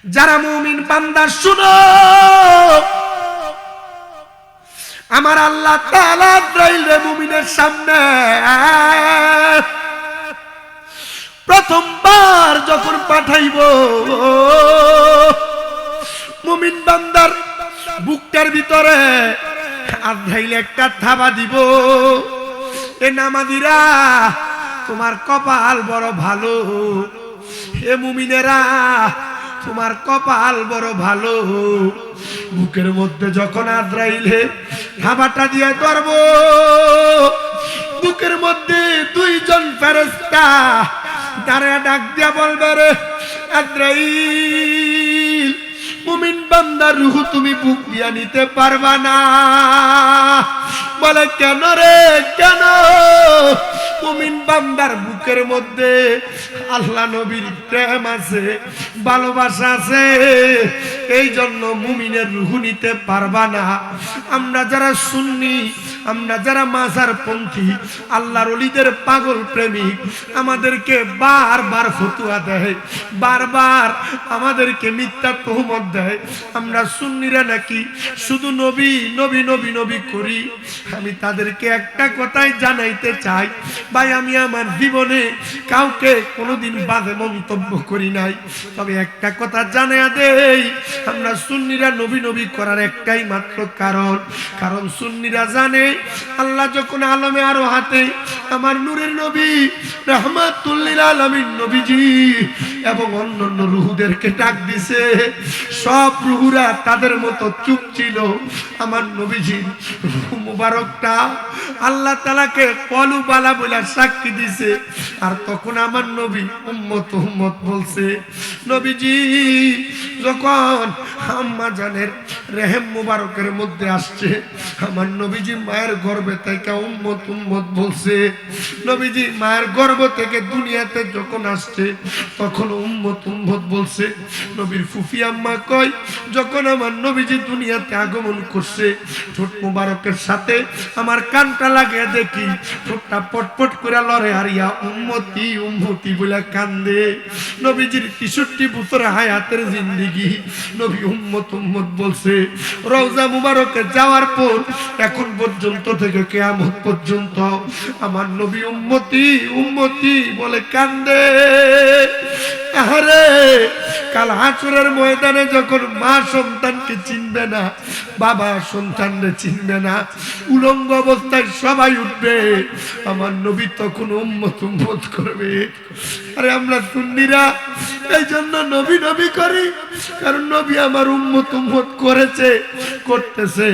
যারা মুমিন বান্দা শুনো, আমার আল্লাহ তাআলা আজরাইলে মুমিনের সামনে প্রথমবার যখন পাঠাইব, মুমিন বান্দার বুকটার ভিতরে আজরাইলে একটা থাবা দিব। এ নামাজিরা, তোমার কপাল বড় ভালো। হে মুমিনেরা, তোমার কপাল বড় ভালো। বুকের মধ্যে যখন আজরাইলে থাবাটা দিয়ে ধরব, বুকের মধ্যে দুইজন ফেরেশতা দাঁড়ায় ডাক দিয়া বলবে, রে আজরাইল, মুমিন বান্দার রূহ তুমি বুক দিয়া নিতে পারবা না। বলে, কেন রে, কেন? মুমিন বান্দার বুকের মধ্যে আল্লাহ নবীর প্রেম আছে, ভালোবাসা আছে, এই জন্য মুমিনের রূহ নিতে পারবা না। আমরা যারা সুন্নি, আমরা যারা মাজার পন্থী, আল্লাহর ওলিদের পাগল প্রেমিক, আমাদেরকে বারবার ফতুয়া দেয়, বারবার আমাদেরকে মিথ্যা তহমত দেয়। আমরা সুন্নিরা নাকি শুধু নবী নবী নবী নবী করি। আমি তাদেরকে একটা কথাই জানাইতে চাই, ভাই, আমি আমার জীবনে কাউকে কোনোদিন বাজে মন্তব্য করি নাই, তবে একটা কথা জানাইয়া দেই, আমরা সুন্নিরা নবী নবী করার একটাই মাত্র কারণ সুন্নিরা জানে আল্লাহ যখন আলমে আরো হাতে আমার নূরের নবী রাহমাতুল লিল আলামিন নবীজি এবং অন্যান্য রূহদেরকে ডাক দিছে, সব রূহরা তাদের মতো চুপ ছিল। আমার নবীজি রূহ মুবারকটা আল্লাহ তাআলাকে কলু বালা বলে সাক্ষী দিছে। আর তখন আমার নবী উম্মত উম্মত বলছে। নবীজি যখন আম্মা জানের রেহেম মুবারকের মধ্যে আসছে, আমার নবীজি মায়ের গর্ভে থেকে উম্মত উম্মত বলছে। নবীজি মায়ের গর্ভ থেকে দুনিয়াতে যখন আসছে, তখন উম্মত উম্মত বলছে। নবীর ফুফি আম্মা কয়, যখন আমার নবীজি দুনিয়াতে আগমন করছে, ঠোঁট মুবারকের সাথে আমার কানটা লাগিয়ে দেখি ঠোঁটটা পটপট করে লড়ে, হারিয়া উম্মতি উম্মতি বলে কান্দে। নবীজির 63 বছর হায়াতের জিন্দেগি, নবী উম্মত উম্মত বলছে। রওজা মুবারকে যাওয়ার পর এখন পর্যন্ত থেকে কিয়ামত পর্যন্ত আমার নবী উম্মতি উম্মতি বলে কান্দে। আরে কাল হাসরের ময়দানে যখন মা সন্তানকে চিনবে না, বাবা সন্তানকে চিনবে না, উলঙ্গ অবস্থায় সবাই উঠবে, আমার নবী তখন উম্মত উম্মত করবে। আরে আমরা সুন্নিরা এই জন্য নবী নবী করি, কারণ নবী আমার উম্মত উম্মত করেছে, করতেছে,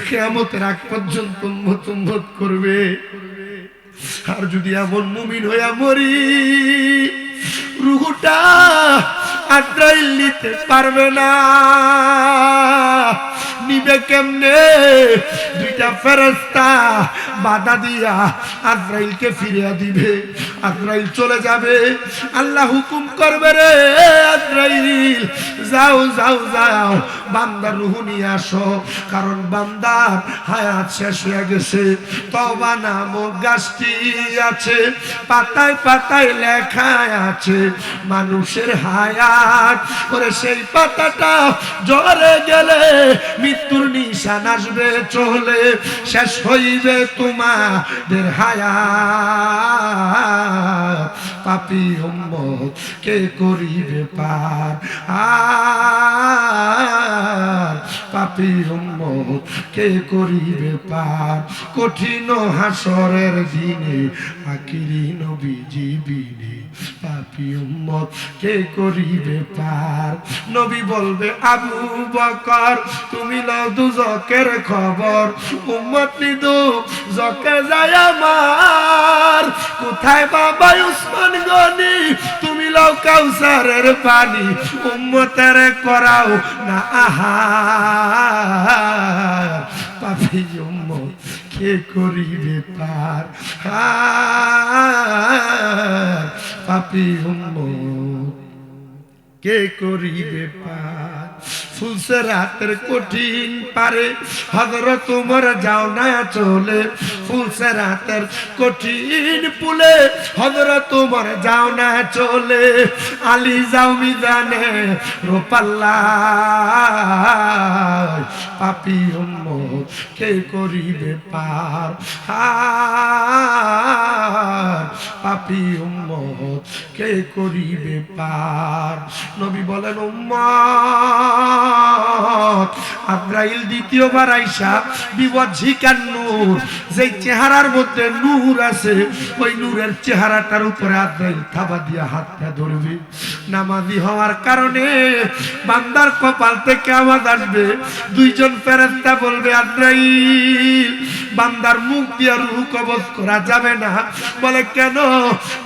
কিয়ামতের আগ পর্যন্ত উম্মত উম্মত করবে। আর যদি এমন মুমিন হইয়া মরি, রূহটা আজরাইল নিতে পারবে না। নিবে কেমনে? দুইটা ফেরেশতা বাধা দিয়া আজরাইলকে ফিরিয়ে দিবে। আজরাইল চলে যাবে, আল্লাহ হুকুম করবে, রে আজরাইল যাও যাও যাও, বান্দার রূহ নিয়ে আসো, কারণ বান্দার হায়াত শেষ হয়ে গেছে। তওবা নামক গাছটি আছে, পাতায় পাতায় লেখা আছে মানুষের হায়াত। ওরে সেই পাতাটা ঝরে গেলে মৃত্যুর নিশান আসবে চলে, শেষ হইবে তোমাদের হায়াত। পাপী উম্মত কে করিবে পার, আর পাপী উম্মত কে করিবে পার। কঠিন হাসরের দিনে আখিরি নবীজি বিনে পাপী উম্মত কে করিবে পার। নবী বলবে, আবু বকর তুমি লও দুজকের খবর, উম্মত নিদু জকে যায় আমার। কোথায় বাবা উসমান গনি, তুমি লও কাউসারের পানি, উম্মতের করাও না আহার। পাপী উম্মত কে করিবে পার, পাপী উম্মত কে করিবে পার। ফুলসেরাতের কঠিন পারে হযরত উমর যাও না চলে ফুলসেরাতের কঠিন পুলে হযরত উমর যাও না চলে আলী যাও মিজানে রূপাল্লাহ পাপী উম্মত কে করিবে পার পাপী উম্মত কে করিবে পার নবী বলেন উম্মত আজরাইল দ্বিতীয়বার আইসা বিওয়াজিকান নূর যেই চেহারার মধ্যে নূর আছে ওই নূরের চেহারাটার উপরে আজরাইল থাবা দিয়া হাতটা ধরবে নামাজি হওয়ার কারণে বান্দার কপাল থেকে আওয়াজ আসবে দুইজন ফেরেশতা বলবে আজরাইল বান্দার মুখ দিয়ে রূহ কবজ করা যাবে না বলে কেন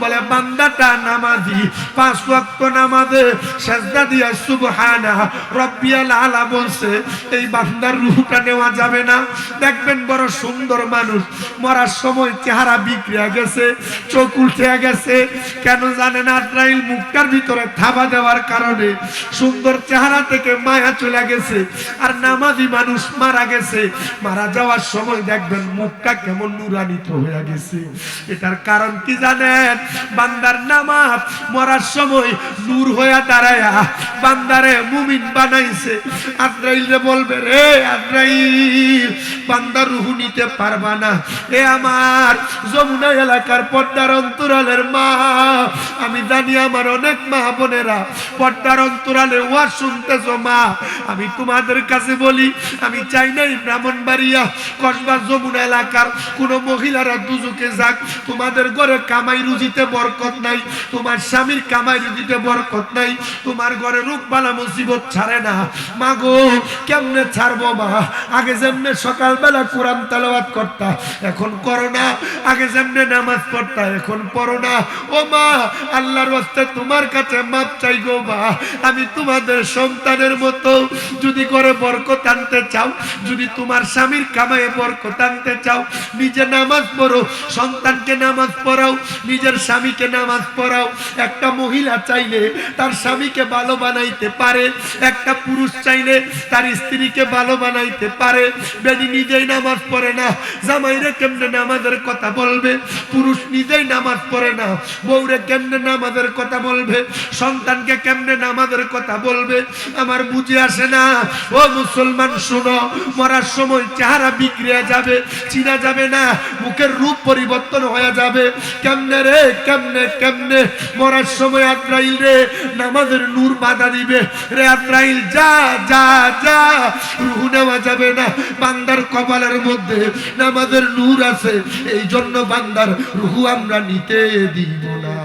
বলে বান্দাটা নামাজি 5 ওয়াক্ত নামাজে সিজদা দিয়া সুবহানা রাব্বিয়াল আলা বলছে এই বান্দার রূহটা নেওয়া যাবে না দেখবেন বড় সুন্দর মানুষ মরার সময় চেহারা বিগড়ে গেছে চোখ উঠে গেছে কেন জানেন আজরাইল মুখটার ভিতরে থাবা দেওয়ার কারণে সুন্দর চেহারা থেকে মায়া চলে গেছে আর নামাজি মানুষ মারা গেছে মারা যাওয়ার সময় দেখবেন মুখটা কেমন নুরান্বিত হয়ে গেছে এটার কারণ কি জানেন বান্দার নামাজ মরার সময় নূর হয়ে দাঁড়ায়া বান্দারে মুমিন বানাইছে আজরাইলে বলবে রে আজরাইল বান্দার রূহ নিতে পারবা না এ আমার যমুনা এলাকার পর্দার অন্তরালের মা আমি জানি আমার অনেক মা বোনেরা পর্দার অন্তরালে ওয়াজ শুনতেছো মা আমি তোমাদের কাছে বলি আমি চাই না ব্রাহ্মণবাড়িয়া কসবা যমুনা এলাকার কোন মহিলারা দুজকে যাক তোমাদের ঘরে কামাই রুজিতে বরকত নাই তোমার স্বামীর কামাই রুজিতে বরকত নাই তোমার ঘরে রোগ বালা মুসিবত ছাড়ে না মা গো কেমনে ছাড়বো মা আগে যেমনে সকালবেলা কোরআন তেলাওয়াত করতা এখন করো না আগে যেমনে নামাজ পড়তা এখন পড়ো না ও মা আল্লাহর ওয়াস্তে তোমার কাছে মাপ চাই গো মা আমি তোমাদের সন্তানের মতো যদি করে বরকত আনতে চাও যদি তোমার স্বামীর কামায়ে বরকত আনতে চাও নিজে নামাজ পড়ো সন্তানকে নামাজ পড়াও নিজের স্বামীকে নামাজ পড়াও একটা মহিলা চাইলে তার স্বামীকে ভালো বানাইতে পারে একটা পুরুষ চাইলে তার স্ত্রীকে ভালো বানাইতে পারে বেডি নিজেই নামাজ পড়ে না জামাইরে কেমনে নামাজের কথা বলবে পুরুষ নিজেই নামাজ পড়ে না বউরে কেমনে নামাজের কথা বলবে সন্তানকে কেমনে নামাজের কথা বলবে আমার বুঝে আসে না ও মুসলমান শুনো মরার সময় চেহারা বিগড়ে যাবে চিনা যাবে না মুখের রূপ পরিবর্তন হয়ে যাবে কেমনে রে কেমনে কেমনে মরার সময় আজরাইল রে নামাজের নূর বাধা দিবে রে আজরাইল যা যা যা রূহ নেওয়া যাবে না বান্দার কপালের মধ্যে নামাজের নূর আছে এই জন্য বান্দার রূহ আমরা নিতে দিব না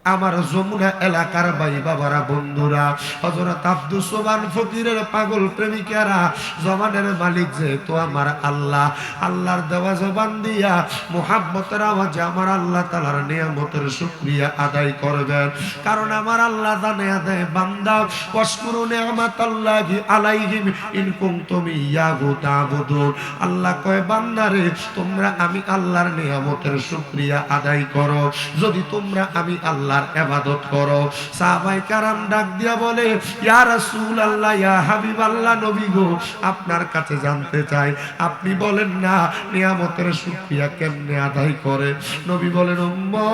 আমার যমুনা এলাকার ভাই বাবারা বন্ধুরা হযরত আব্দুস সোবহান ফকিরের পাগল প্রেমিকারা জবানের মালিক যেহেতু আমার আল্লাহ আল্লাহর দেওয়া জবান দিয়া মুহাব্বতের আওয়াজে আমার আল্লাহ তাআলার নিয়ামতের শুকরিয়া আদায় করবেন কারণ আমার আল্লাহ জানে আদায় বান্দা ওয়াশকুরু নিয়ামাতাল্লাহি আলাইহিম ইন কুনতুম ইয়াহু তা'বুদুন আল্লাহ কয় বান্দারে তোমরা আমি আল্লাহর নিয়ামতের শুকরিয়া আদায় করো যদি তোমরা আমি আল্লাহ ইবাদত করো সাহাবায়ে কেরাম ডাক দিয়া বলে ইয়া রাসূলুল্লাহ ইয়া হাবিবাল্লাহ নবী গো আপনার কাছে জানতে চাই আপনি বলেন না নিয়ামতের শুকরিয়া কেমনে আদায় করে নবী বলেন উম্মত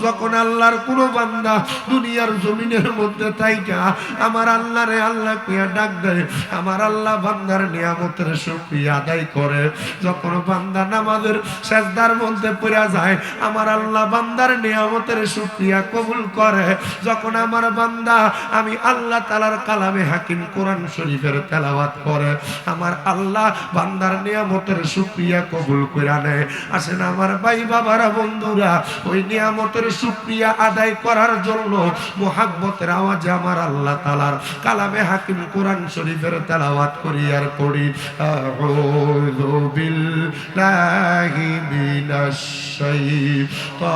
যখন আল্লাহর কোন বান্দা দুনিয়ার জমিনের মধ্যে থাইকা আমার আল্লাহরে আল্লাহ কিয়া ডাক দেয় আমার আল্লাহ বান্দার নিয়ামতের শুকরিয়া আদায় করে যখন বান্দা নামাজের সিজদার মধ্যে পড়ে যায় আমার আল্লাহ বান্দার নিয়ামতের শুকরিয়া কবুল করে যখন আমার বান্দা আমি আল্লাহ তাআলার কালামে হাকিম কোরআন শরীফের তেলাওয়াত করে আমার আল্লাহ বান্দার নিয়ামতের শুকরিয়া কবুল করে নেয় আসেন আমার ভাই বাবারা বন্ধুরা ওই নিয়ামতের শুকরিয়া আদায় করার জন্য মুহাব্বতের আওয়াজে আমার আল্লাহ তাআলার কালামে হাকিম কোরআন শরীফের তেলাওয়াত করি আর করি আউযু বিল্লাহি মিনাশ শাইতানির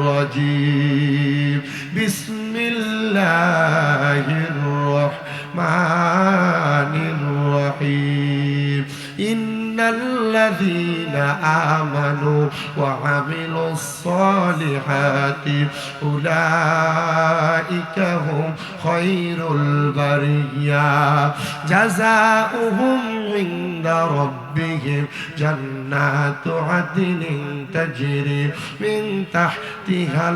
রাজীম বিসমিল্লাহির রাহমানির রাহিম ইন্নাল্লাযীনা آمنوا وعملوا الصالحات أولئك هم خير البرية جزاؤهم عند ربهم جنات عدن تجري من تحتها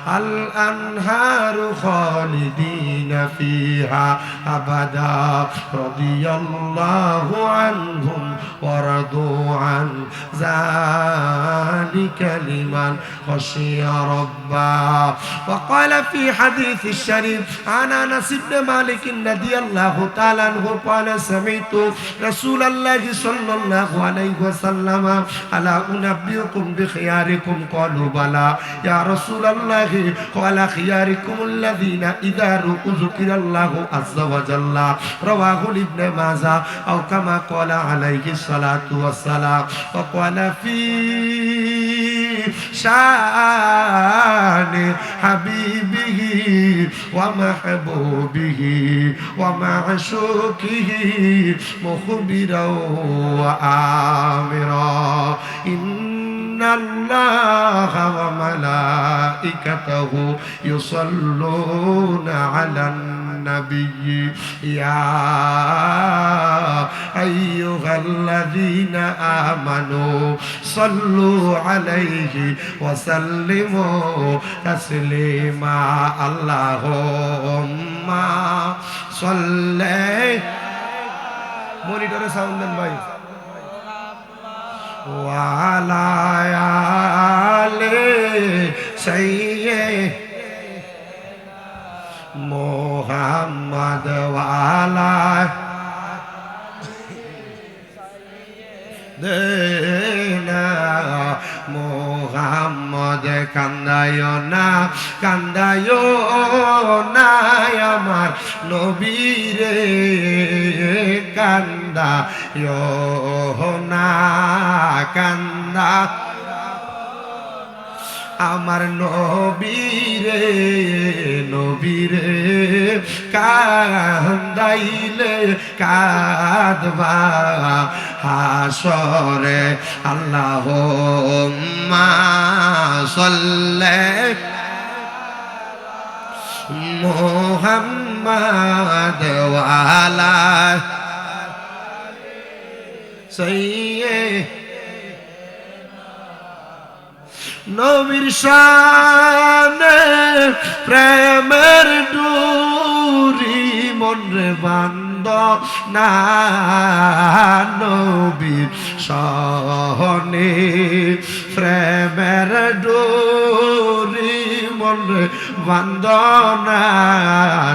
الأنهار خالدين فيها أبدا رضي الله عنهم ورضوا عن ذلك لمن خشي ربه وقال في حديث الشريف عن أنس بن مالك رضي الله تعالى عنه قال سمعت رسول الله صلى الله عليه وسلم ألا أنبئكم بخياركم قالوا بلى يا رسول الله قال خياركم الذين إذا ذكر الله عز وجل رواه ابن ماجه أو كما قال عليه الصلاة والسلام وقال في شان حبيبه ومحبوبه ومعشوقه مخبرا وآمرا إن الله وملائكته يصلون على النبي يا أيها الذين آمنوا صلوا عليه وسلموا تسليما اللهم صل মনিটরে সাউন্ড দেন ভাই ওয়ালা আলে সাইয়্যিদ মুহাম্মদ ওয়ালা দেনা মুহাম্মদ কান্দায়ো না আমার নবীরে কান্দায়ো না কান্দা আমার নবীরে কান্দাইলে কাঁদবা হাসরে আল্লাহুম্মা সাল্লি মুহাম্মাদ ওয়া আলা সাইয়্যিদ নবীর শানে প্রেমের ডুরি মনরে বান্দ না নবীর শানে প্রেমের ডুরি মনরে বান্দ না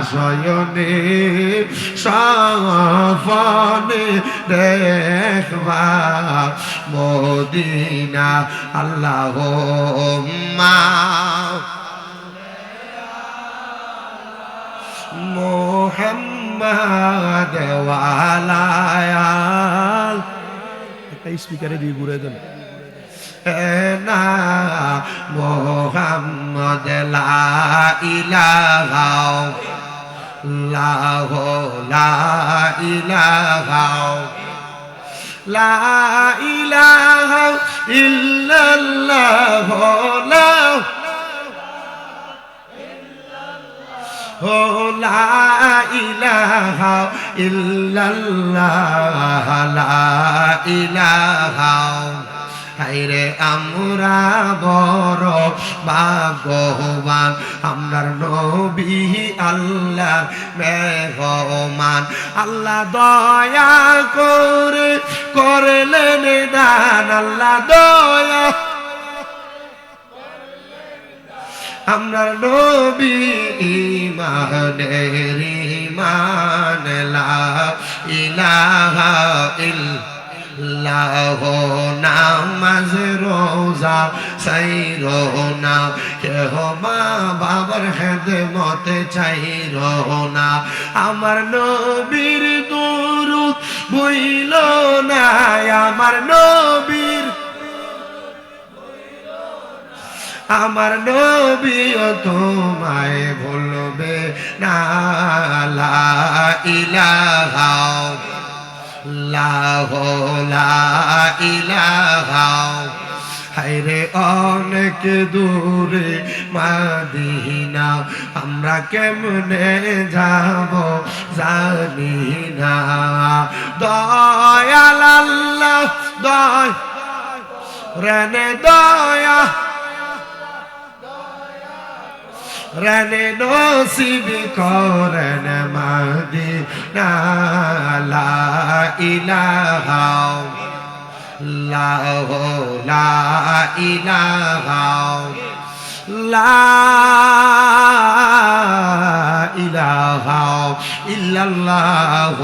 শয়নে সাফনে দেখবা মদিনা আল্লাহুম্মা মুহাম্মাদ ওয়া আলা আল একটা স্পিকারে দিয়ে ঘুরে দেন না মুহাম্মদ লা ইলাহা লা ইলাহা লা ইলাহা ইল্লাল্লাহ লা ইলাহা ইল্লাল্লাহ লা ইলাহা হায়রে আমরা বড় ভাগ্যবান আমরার নবী আল্লাহর মেহমান আল্লাহ দয়া করে করলেন দান আল্লাহ দয়া আমরার নবী ইমানের ইমান লা ইলাহা ইল্লাল্লাহ নামাজ রোজা সাইরো না কেহ মা বাবার খেদমতে চাইরো না আমার নবীর দুরূদ বইল না আমার নবীর তোমায় ভুলবে না লা ইলাহা আল্লাহ লা ইলাহা হায়রে অনেক দূরে মদিনা আমরা কেমনে যাব জানি না দয়াল আল্লাহ দয়া রানে দয়া রানে নসিব করেন মদিনা লা ইলাহা ইল্লাল্লাহ লা ইলাহা লা ইলাহা ইল্লাল্লাহ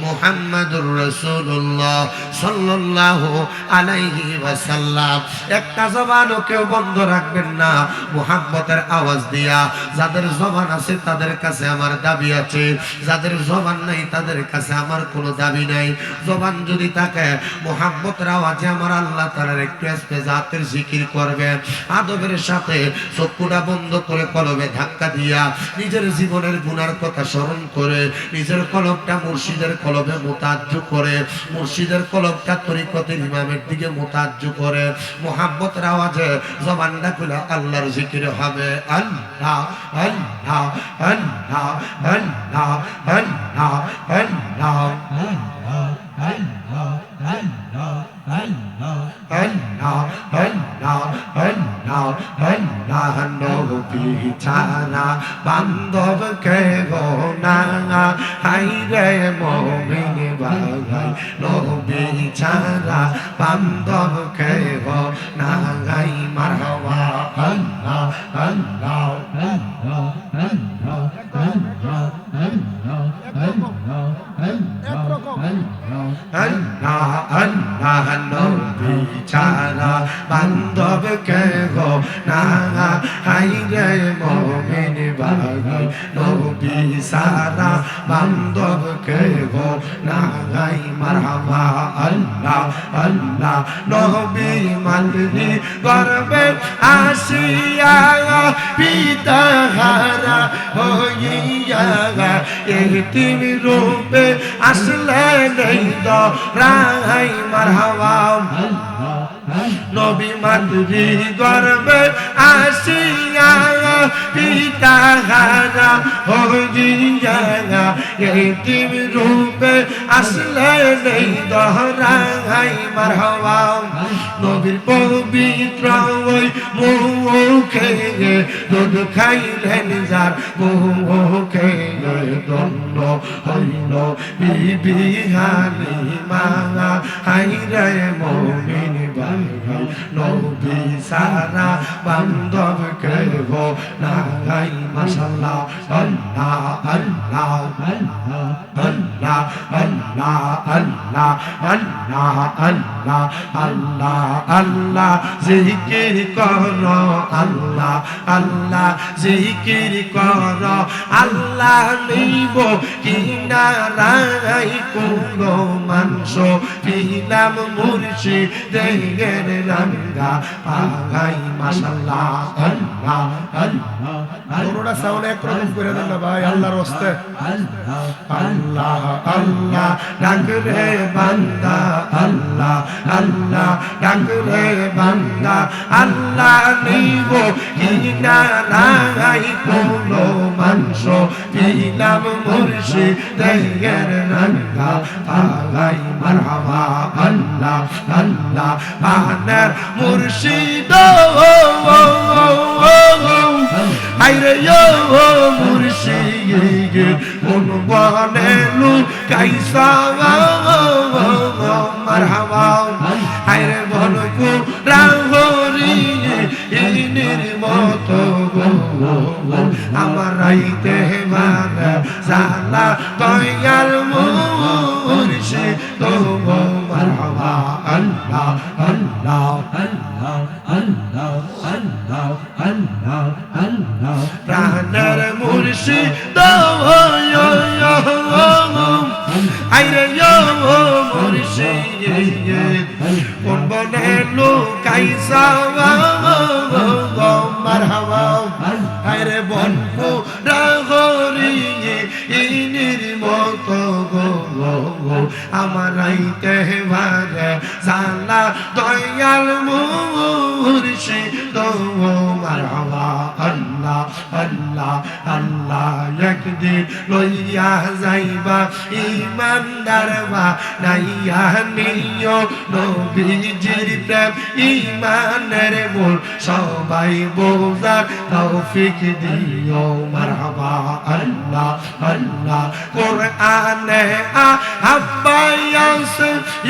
মুহাম্মাদুর রাসূলুল্লাহ সাল্লাল্লাহু আলাইহি ওয়াসাল্লাম একটা জবানও কেউ বন্ধ রাখবেন না মুহাব্বতের আওয়াজ দিয়া যাদের জবান আছে তাদের কাছে আমার দাবি আছে যাদের জবান নাই তাদের কাছে আমার কোনো দাবি নাই জবান যদি থাকে মুহাব্বতের আওয়াজে আমার আল্লাহ তাআলার একটু জাতের জিকির করবে আদবের সাথে চক্ষুটা বন্ধ করে কলবে ধাক্কা দিয়া নিজের জীবনের গুনার কথা স্মরণ করে নিজের কলবটা মুর্শিদের কলবে মুতাজ্জু করে মুর্শিদের কলবটা তরিকতের ইমামের দিকে মুতাজ্জু করে মুহাব্বতের আওয়াজে জবানটা খুলে আল্লাহর জিকির হবে আল্লাহ আল্লাহ আল্লাহ আল্লাহ আল্লাহ আল্লাহ আল্লাহ আল্লাহ আল্লাহ আল্লাহ আল্লাহ আল্লাহ আল্লাহ নবী ছাড়া বান্ধব কে গো না হাই রে মুমিন ভাই নবী ছাড়া বান্ধব কে গো না হাই মারহাবা আল্লাহ আল্লাহ আল্লাহ আল্লাহ আল্লাহ আল্লাহ আল্লাহ আল্লাহ নবী ছাড়া বান্ধব কে গো না হাই রে মুমিন ভাই নবী ছাড়া বান্ধব কে গো না হাই মারহাবা আল্লাহ আল্লাহ নবী মানবি গর্বে আসিয়া পিতা হারা হইয়া এতিম রূপে আসলে নেই রাই মারহাবা নবী মাতৃ গর্বে আসিয়া পিতা হারা হইয়া এতিম রূপে আসলে নেই রাই মারহাবা নবীর পবিত্র ওই মুখে দুধ খাইলেন যার মুখে দন্ন হইল বিবি হালিমা হাই রে মুমিন ভাই নবী সারা বান্ধব কে গো না হাই মাশাআল্লাহ আল্লাহ আল্লাহ আল্লাহ আল্লাহ আল্লাহ আল্লাহ আল্লাহ আল্লাহ আল্লাহ আল্লাহ জিকির করো আল্লাহ আল্লাহ জিকির করো আল্লাহ নিব কিনারাই কোনো মাংস পিলাম মুর্শিদের রাঙ্গা পাগাই মাশাআল্লাহ আল্লাহ আল্লাহ পুরোটা সাউন্ড একরকম করে দেন না ভাই আল্লাহর ওয়াস্তে আল্লাহ আল্লাহ আল্লাহ ডাক রে বান্দা আল্লাহ আল্লাহ ডাক রে বান্দা আল্লাহ নিব কিনারাই কোনো মাংস পিলাম মুর্শিদের রাঙ্গা পাগাই মারহাবা আল্লাহ আল্লাহ পানের মুর্শিদ আইরে ও মুর্শিদ কোন বনে লু কাইসা মারহাবা আইরে বনকু রাহরি ইনির মতো আমার রাইতে মান জালা দয়াল মুর্শিদ মারহাবা আল্লাহ আল্লাহ আল্লাহ আল্লাহ আল্লাহ আল্লাহ আল্লাহ প্রাণের মুর্শিদ আইরে মুর্শিদ কোন বনে লুকাইসা মারহাবা আইরে বনকু রাহরি ইনির মতো গো আমারাইতে পারে জালা দয়াল মুর্শিদ মারহাবা আল্লাহ আল্লাহ আল্লাহ একদিন লইয়া যাইবা ইমানদার বানাইয়া নিও নবীজির প্রেম ইমানের মূল সবাই বোঝার তৌফিক দিও মারহাবা আল্লাহ আল্লাহ কোরআনে আব্বায়াস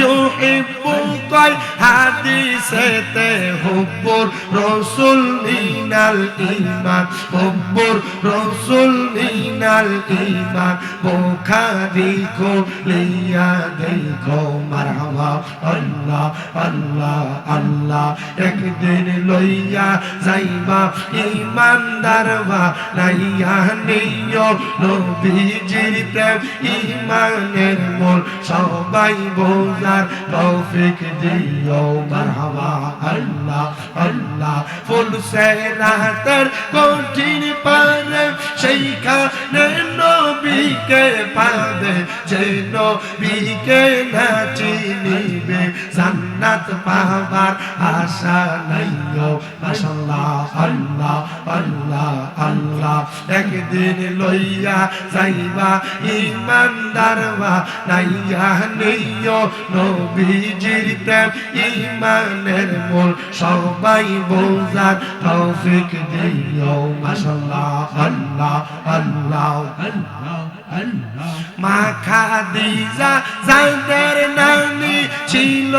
ইউহিব্বুকাল হাদিসেতে হুব্বুর রাসূল মিনাল ঈমান হুব্বুর রাসূল মিনাল ঈমান বুখারী খুলিয়া দেখো মারহাবা আল্লাহ আল্লাহ আল্লাহ একদিন লইয়া যাইবা ইমানদার বানাইয়া নিও নবীজির প্রেম ইমানের মূল সবাই বোঝার তৌফিক দিও মারহাবা আল্লাহ আল্লাহ ফুলসে রাতের কঠিন পারে সেইখানে নবীকে পাবে যে নবীকে না চিনিবে জান্নাত পাবার আশা নাই ও মাশাআল্লাহ আল্লাহ আল্লাহ আল্লাহ একদিন লইয়া যাইবা ইমানদার বানাইয়া নিও নবীজির প্রেম ইমানের মূল সবাই বোঝার তৌফিক দিও মাশাআল্লাহ আল্লাহ আল্লাহ আল্লাহ মা খাদিজা যাদের নানি ছিল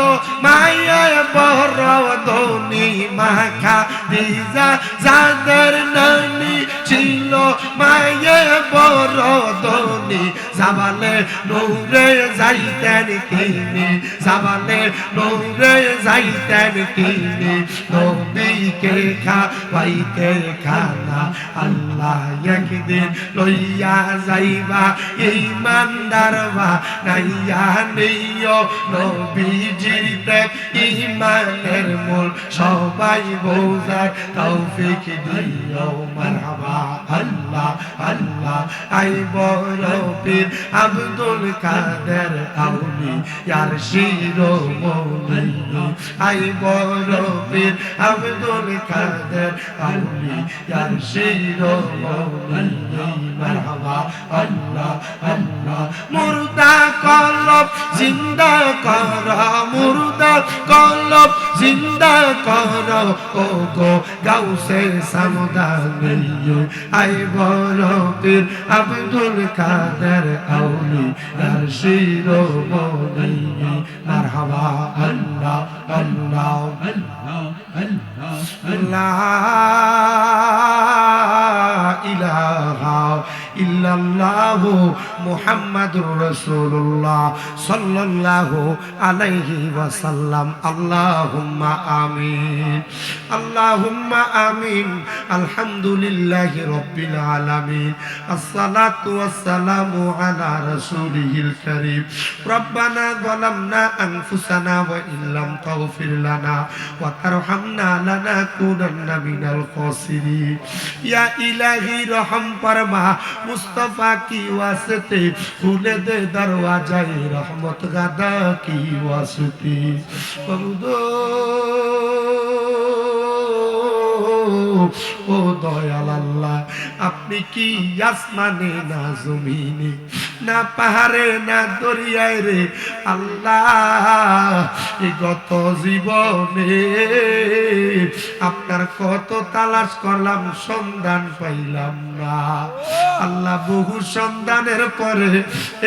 মায়ের বড় ধনী মা খাদিজা যাদের নানি ছিল মায়ের বড় ধনী জাবালে নূরে যাইতেন তিনি জাবালে নূরে যাইতেন তিনি নবীকে খাওয়াইতে খানা আল্লাহ একদিন লইয়া যাইবা ইমানদার বানাইয়া নিও নবীজির প্রেম ইমানের মূল সবাই বোঝার তৌফিক দিও মারহাবা আল্লাহ আল্লাহ আই বড় পীর আব্দুল কাদের আউলি ইয়ার শিরোমণি আই বড় পীর আব্দুল কাদের আউলি ইয়ার শিরোমণি মারহাবা আল্লাহ আল্লাহ মুর্দা কলব জিন্দা কর মুর্দা কলব জিন্দা কর ও গো গাউসে সামদানি আই বড় পীর আব্দুল কাদের আউলি ইয়ার শিরোমণি মারহাবা আল্লাহ আল্লাহ আল্লাহ আল্লাহ ইলাহা ইল্লাল্লাহু মুহাম্মাদুর রাসূলুল্লাহ সাল্লাল্লাহু আলাইহি ওয়াসাল্লাম আল্লাহুম্মা আমিন আল্লাহুম্মা আমিন আলহামদুলিল্লাহি রাব্বিল আলামিন আসসালাতু ওয়াসসালামু আলা রাসূলিল কারীম রব্বানা যালামনা আনফুসানা ওয়া ইল্লাম তাগফির লানা ওয়া তারহামনা লানাকুনান্না মিনাল খাসিরিন ইয়া ইলাহি রহম ফরমা मुस्तफा की वास्ते खुले दे दरवाजाए रहमत गादा की वास्ते ও দয়াল আল্লাহ আপনি কি আসমানে না জমিনে না পাহাড়ে না দরিয়ায় রে আল্লাহ এই গত জীবনে আপনার কত তালাশ করলাম সন্ধান পাইলাম না আল্লাহ বহু সন্ধানের পরে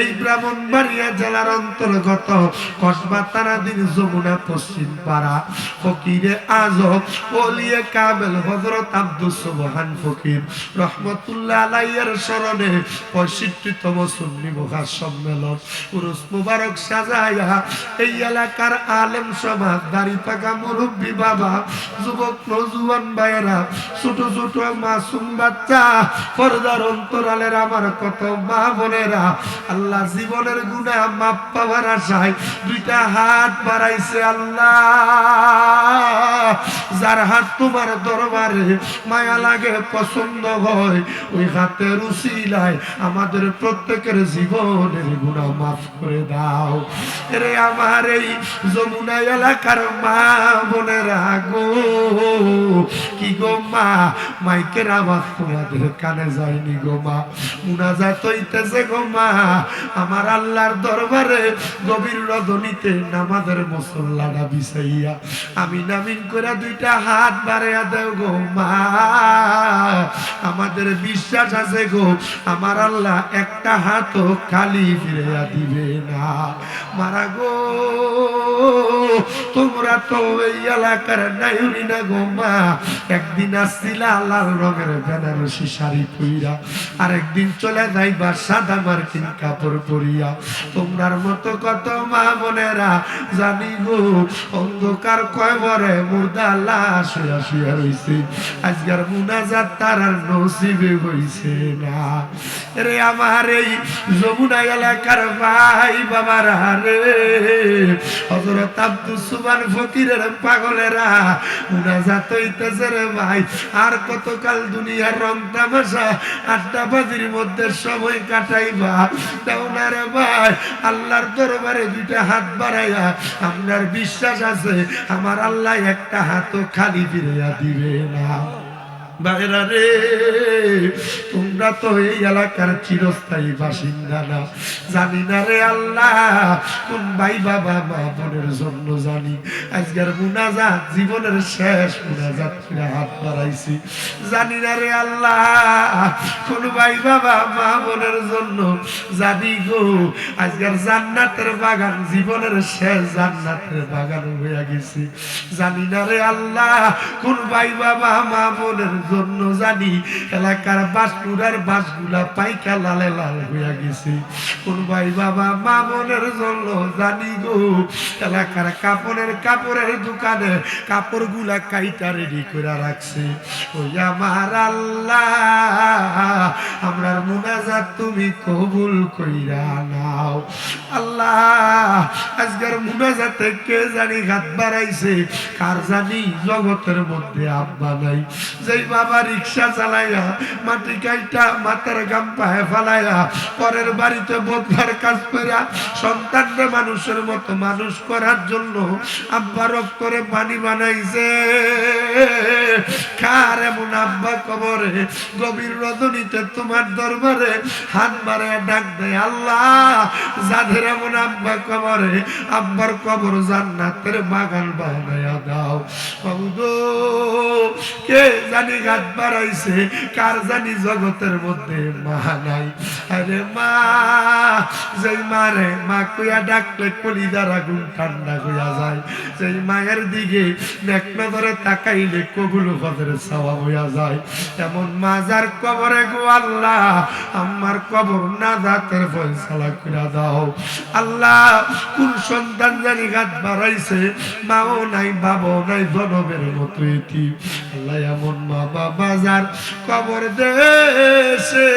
এই ব্রাহ্মণবাড়িয়া জেলার অন্তর্গত কসবা তারাদিন যমুনা পশ্চিম পাড়া ফকিরে আজম ওলিয়ে কামেল হযরত আব্দুস সুবহান ফকির রহমাতুল্লাহ আলাইহির স্মরণে 65তম সুন্নি মুখা সম্মেলন উরুস মুবারক সাজায়া এই এলাকার আলেম সমাজ দাড়ি পাকা মুরব্বী বাবা যুবক নওজোয়ান ভাইয়েরা ছোট ছোট মাসুম বাচ্চা পর্দার অন্তরালের আমার কত মা বোনেরা আল্লাহ জীবনের গুনাহ মাপ পাওয়ার আশায় দুইটা হাত বাড়াইছে আল্লাহ যার হাত তোমার দরবারে মায়া লাগে পছন্দ হয় ওই হাতের উসিলায় আমাদের প্রত্যেকের জীবনের গুনাহ মাফ করে দাও। রে আমার এই যমুনা এলাকার মা বোনেরা গো, কি গো মা, মাইকের আওয়াজ তোমাদের কানে যায়নি গো মা, মুনাজাত হইতেছে গো মা আমার আল্লাহর দরবারে গভীর রজনীতে নামাজের মুসল্লাটা বিছাইয়া আমিন আমিন করে দুইটা হাত বাড়াইয়া দেও গো মা। আমাদের বিশ্বাস আছে গো আমার আল্লাহ একটা হাতও খালি ফিরাইয়া দিবে না। মারা গো, তোমরা তো এই এলাকার নাইউনি না গো মা, একদিন আসছিলা লাল রঙের বেনারসি শাড়ি পইরা, আরেকদিন চলে যাইবা সাদা মার্কিন কাপড় পরিয়া। তোমরার মতো কত মা বোনেরা জানি গো অন্ধকার কয়বরে মুর্দা লাশ হইয়া শুয়া রইছে, আজকের মুনাজাত তার আর নসিবে হইছে না। রে আমার এই যমুনা এলাকার ভাই বাবারা রে, হযরত আব্দুস সুবহান ফকিরের পাগলেরা মুনাজাত হইতেছে রে ভাই। আর কতকাল দুনিয়ার রং তামাশা আড্ডাবাজির মধ্যে সময় কাটাইবা, দাও না রে ভাই আল্লাহর দরবারে দুইটা হাত বাড়াইয়া। আপনার বিশ্বাস আছে আমার আল্লাহ একটা হাতও খালি ফিরাইয়া দিবে না। বাইরা রে, তোমরা তো এই এলাকার চিরস্থায়ী বাসিন্দা না, জানি না রে আল্লাহ কোন ভাই বাবা মা বোনের জন্য জানি আজকের মুনাজাত জীবনের শেষ মুনাজাত করে হাত বাড়াইছি। জানি না রে আল্লাহ কোন ভাই বাবা মা বোনের জন্য জানি গো আজকের জান্নাতের বাগান জীবনের শেষ জান্নাতের বাগান হয়ে গেছি। জানি না রে আল্লাহ কোন ভাই বাবা মা বোনের জন্য জানি এলাকার বাসপুরার বাসগুলা পাইকা লালে লাল হইয়া গেছে। কোন ভাই বাবা মা বোনের জন্য জানি গো এলাকার কাপড়ের দোকানে কাপড়গুলা কাইটা রেডি করে রাখছে। ওই আমার আল্লাহ আমরার মুনাজাত তুমি কবুল কইরা নাও। আল্লাহ আজকের মুনাজাতে কে জানি হাত বাড়াইছে, কার জানি জগতের মধ্যে আব্বা নাই, যেই বাবা রিক্সা চালাইয়া মাটি কাইটা মাথার গাম পায়ে ফালাইয়া পরের বাড়িতে বদলার কাজ করে সন্তানরা মানুষের মতো মানুষ করার জন্য আব্বা রক্তরে পানি বানাইছে। কার এমন আব্বা কবরে গভীর রজনীতে তোমার দরবারে হাত বাড়াইয়া ডাক দেয়, আল্লাহ যাদের এমন আব্বা কবরে আব্বার কবর জান্নাতের বাগান বানাইয়া দাও। কে জানি হাত বাড়াইছে, কার জানি জগতের মধ্যে মা নাই। আরে মা, যেই মারে মা কইয়া ডাকলে কলিজার আগুন ঠান্ডা হইয়া যায়, সেই মায়ের দিকে নেক নজরে তাকাইলে কবুল হজের সওয়াব হইয়া যায়। এমন মা যার কবরে গো আল্লাহ আমার কবর নাজাতের ফয়সালা কইরা দাও। আল্লাহ কোন সন্তান জানি হাত বাড়াইছে, মাও নাই বাবাও নাই, জনমের মতো এটি আল্লাহ এমন মা বাবা যার কবর দেশে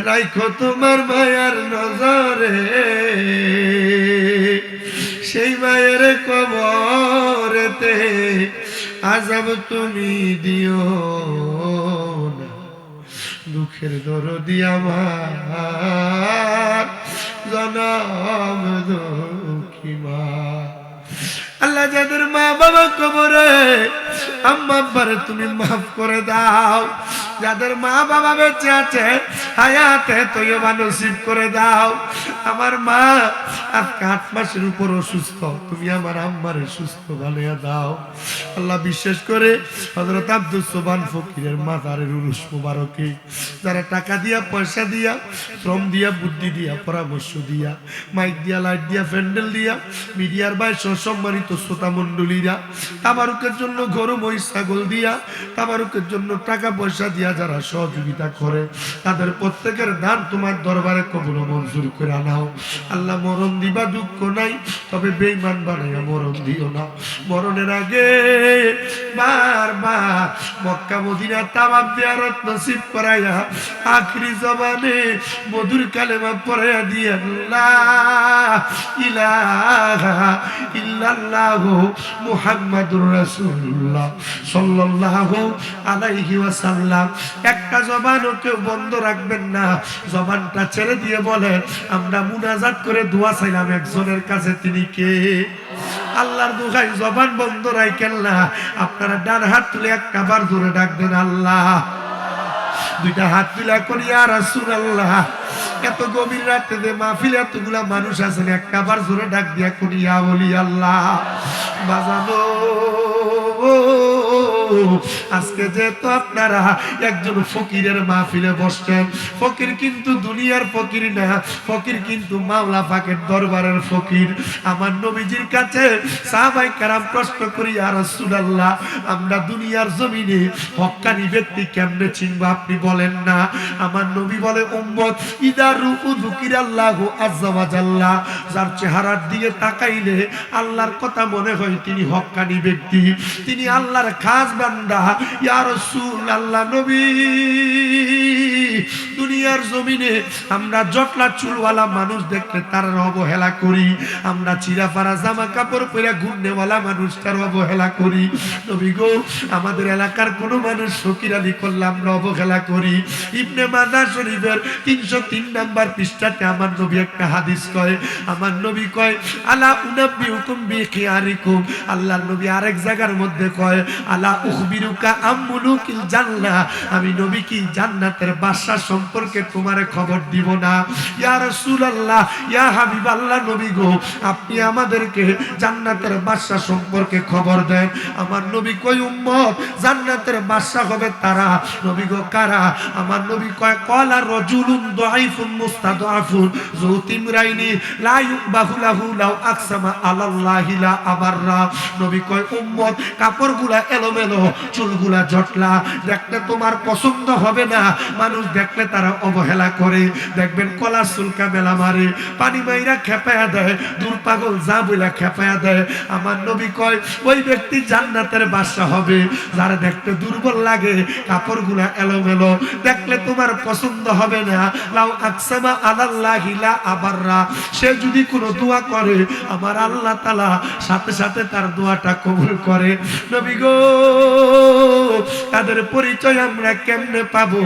রাইখো তোমার মায়ার নজরে, সেই মায়ের কবরেতে আযাব তুমি দিও না। দুঃখের দরদি আমার জনম দুঃখী মা। আল্লাহ যাদের মা বাবা কবরে আম্মা আব্বারে তুমি মাফ করে দাও, যাদের মা বাবা বেঁচে আছে হায়াতে তৈয়বা নসিব করে দাও। আমার মা আজকে 8 মাসের উপর অসুস্থ, তুমি আমার আম্মারে সুস্থ বানিয়ে দাও। আল্লাহ বিশেষ করে হযরত আব্দুস সুবহান ফকিরের মাজারের উরুস মুবারকে যারা টাকা দিয়া পয়সা দিয়া শ্রম দিয়া বুদ্ধি দিয়া পরামর্শ দিয়া মাইক দিয়া লাইট দিয়া প্যান্ডেল দিয়া মিডিয়ার ভাই সম্মানিত শ্রোতা মণ্ডলীরা তাবারুকের জন্য গরু মহিষ ছাগল দিয়া তাবারুকের জন্য টাকা পয়সা দিয়া যারা সহযোগিতা করে তাদের প্রত্যেকের দান তোমার দরবারে কবুল মঞ্জুর করে নাও। আল্লাহ মরণ দিবা দুঃখ নাই, তবে বেঈমান বানাইয়া মরণ দিও না। মরণের আগে বারবার মক্কা মদিনা তাওয়াফ জিয়ারত নসিব করাইয়া আখরি জবানে মধুর কালেমা পড়াইয়া দিয়ে লা ইলাহা ইল্লাল্লাহু মুহাম্মাদুর রাসূলুল্লাহ সাল্লাল্লাহু আলাইহি ওয়াসাল্লাম। একটা জবানও কেউ বন্ধ রাখবেন না, জবানটা ছেড়ে দিয়ে বলে আমরা মুনাজাত করে দোয়া চাইলাম একজনের কাছে, তিনি কে? আল্লাহর দোহাই জবান বন্ধ রাখেন না। আপনারা ডান হাত তুলে একটা বার জোরে ডাক দেন আল্লাহ, দুইটা হাত তুলে করি ইয়া রাসূলুল্লাহ। এত গভীর রাতে যে মাহফিলে এতগুলা মানুষ আছেন, একটা বার জোরে ডাক দিয়া করি ইয়া ওলি আল্লাহ। বাজানো আজকে যেহেতু আপনারা একজন ফকিরের মাহফিলে বসছেন, ফকির কিন্তু দুনিয়ার ফকির না, ফকির কিন্তু মাওলা পাকের দরবারের ফকির। আমার নবীজির কাছে সাহাবায়ে কেরাম প্রশ্ন করি ইয়া রাসূলুল্লাহ, আমরা দুনিয়ার জমিনে হক্কানি ব্যক্তি কেমনে চিনব আপনি বলেন না? আমার নবী বলে উম্মত ইদা রুউ যুকিরাল্লাহু আযজা ওয়া জাল্লা, যার চেহারার দিকে তাকাইলে আল্লাহর কথা মনে হয় তিনি হক্কানি ব্যক্তি, তিনি আল্লাহর খাস বান্দা। ইয়া রাসূলুল্লাহ নবী, দুনিয়ার জমিনে আমরা জটলা চুলওয়ালা মানুষ দেখলে তার অবহেলা করি, আমরা চিরাফারা জামা কাপড় পরে ঘুরনেওয়ালা মানুষটার অবহেলা করি। নবী গো, আমাদের এলাকার কোন মানুষ ফকির আলী করলে আমরা অবহেলা করি। ইবনে মাদা শরীফের 303 নাম্বার পৃষ্ঠাতে আমার নবী একটা হাদিস কয়, আমার নবী কয় আলা উনাব্বিউকুম বিখিয়ারিকুম, আল্লাহর নবী আরেক জায়গার মধ্যে কয় আলা উখবিরুকা আম মুলুকিল জান্নাহ, আমি নবী কি জান্নাতের বাদশা সম্পর্কে তোমারে খবর দিব না? ইয়া রাসূলুল্লাহ, ইয়া হাবিবাল্লাহ নবী গো, আপনি আমাদেরকে জান্নাতের বাদশা সম্পর্কে খবর দেন। আমার নবী কয় উম্মত জান্নাতের বাদশা হবে তারা। নবী গো কারা? আমার নবী কয় ক্বালা রাজুলুন দাঈফুন মুস্তাদআফুন যু তিমরাইনি লা ইউবাহু লাহু লাউ আকসামা আলাল্লাহি লা আবাররা। নবী কয় উম্মত কাপড়গুলা এলোমেলো, চুলগুলা জটলা, দেখলে তোমার পছন্দ হবে না, মানুষ দেখলে তারা অবহেলা করে। দেখবেন কলা চুলকা মেলা মারে, পানি মাইরা খেপায়া দেয়, দূর পাগল যা বইলা খেপায়া দেয়। আমার নবী কয় ওই ব্যক্তি জান্নাতের বাদশা হবে যারা দেখতে দুর্বল লাগে, কাপড়গুলা এলোমেলো, দেখলে তোমার পছন্দ হবে না। লাউ আকসামা আলাল্লাহি লা আবাররা, সে যদি কোনো দোয়া করে আমার আল্লাহ তাআলা সাথে সাথে তার দোয়াটা কবুল করে। নবী গো, তাদের পরিচয় আমরা কেমনে পাবো?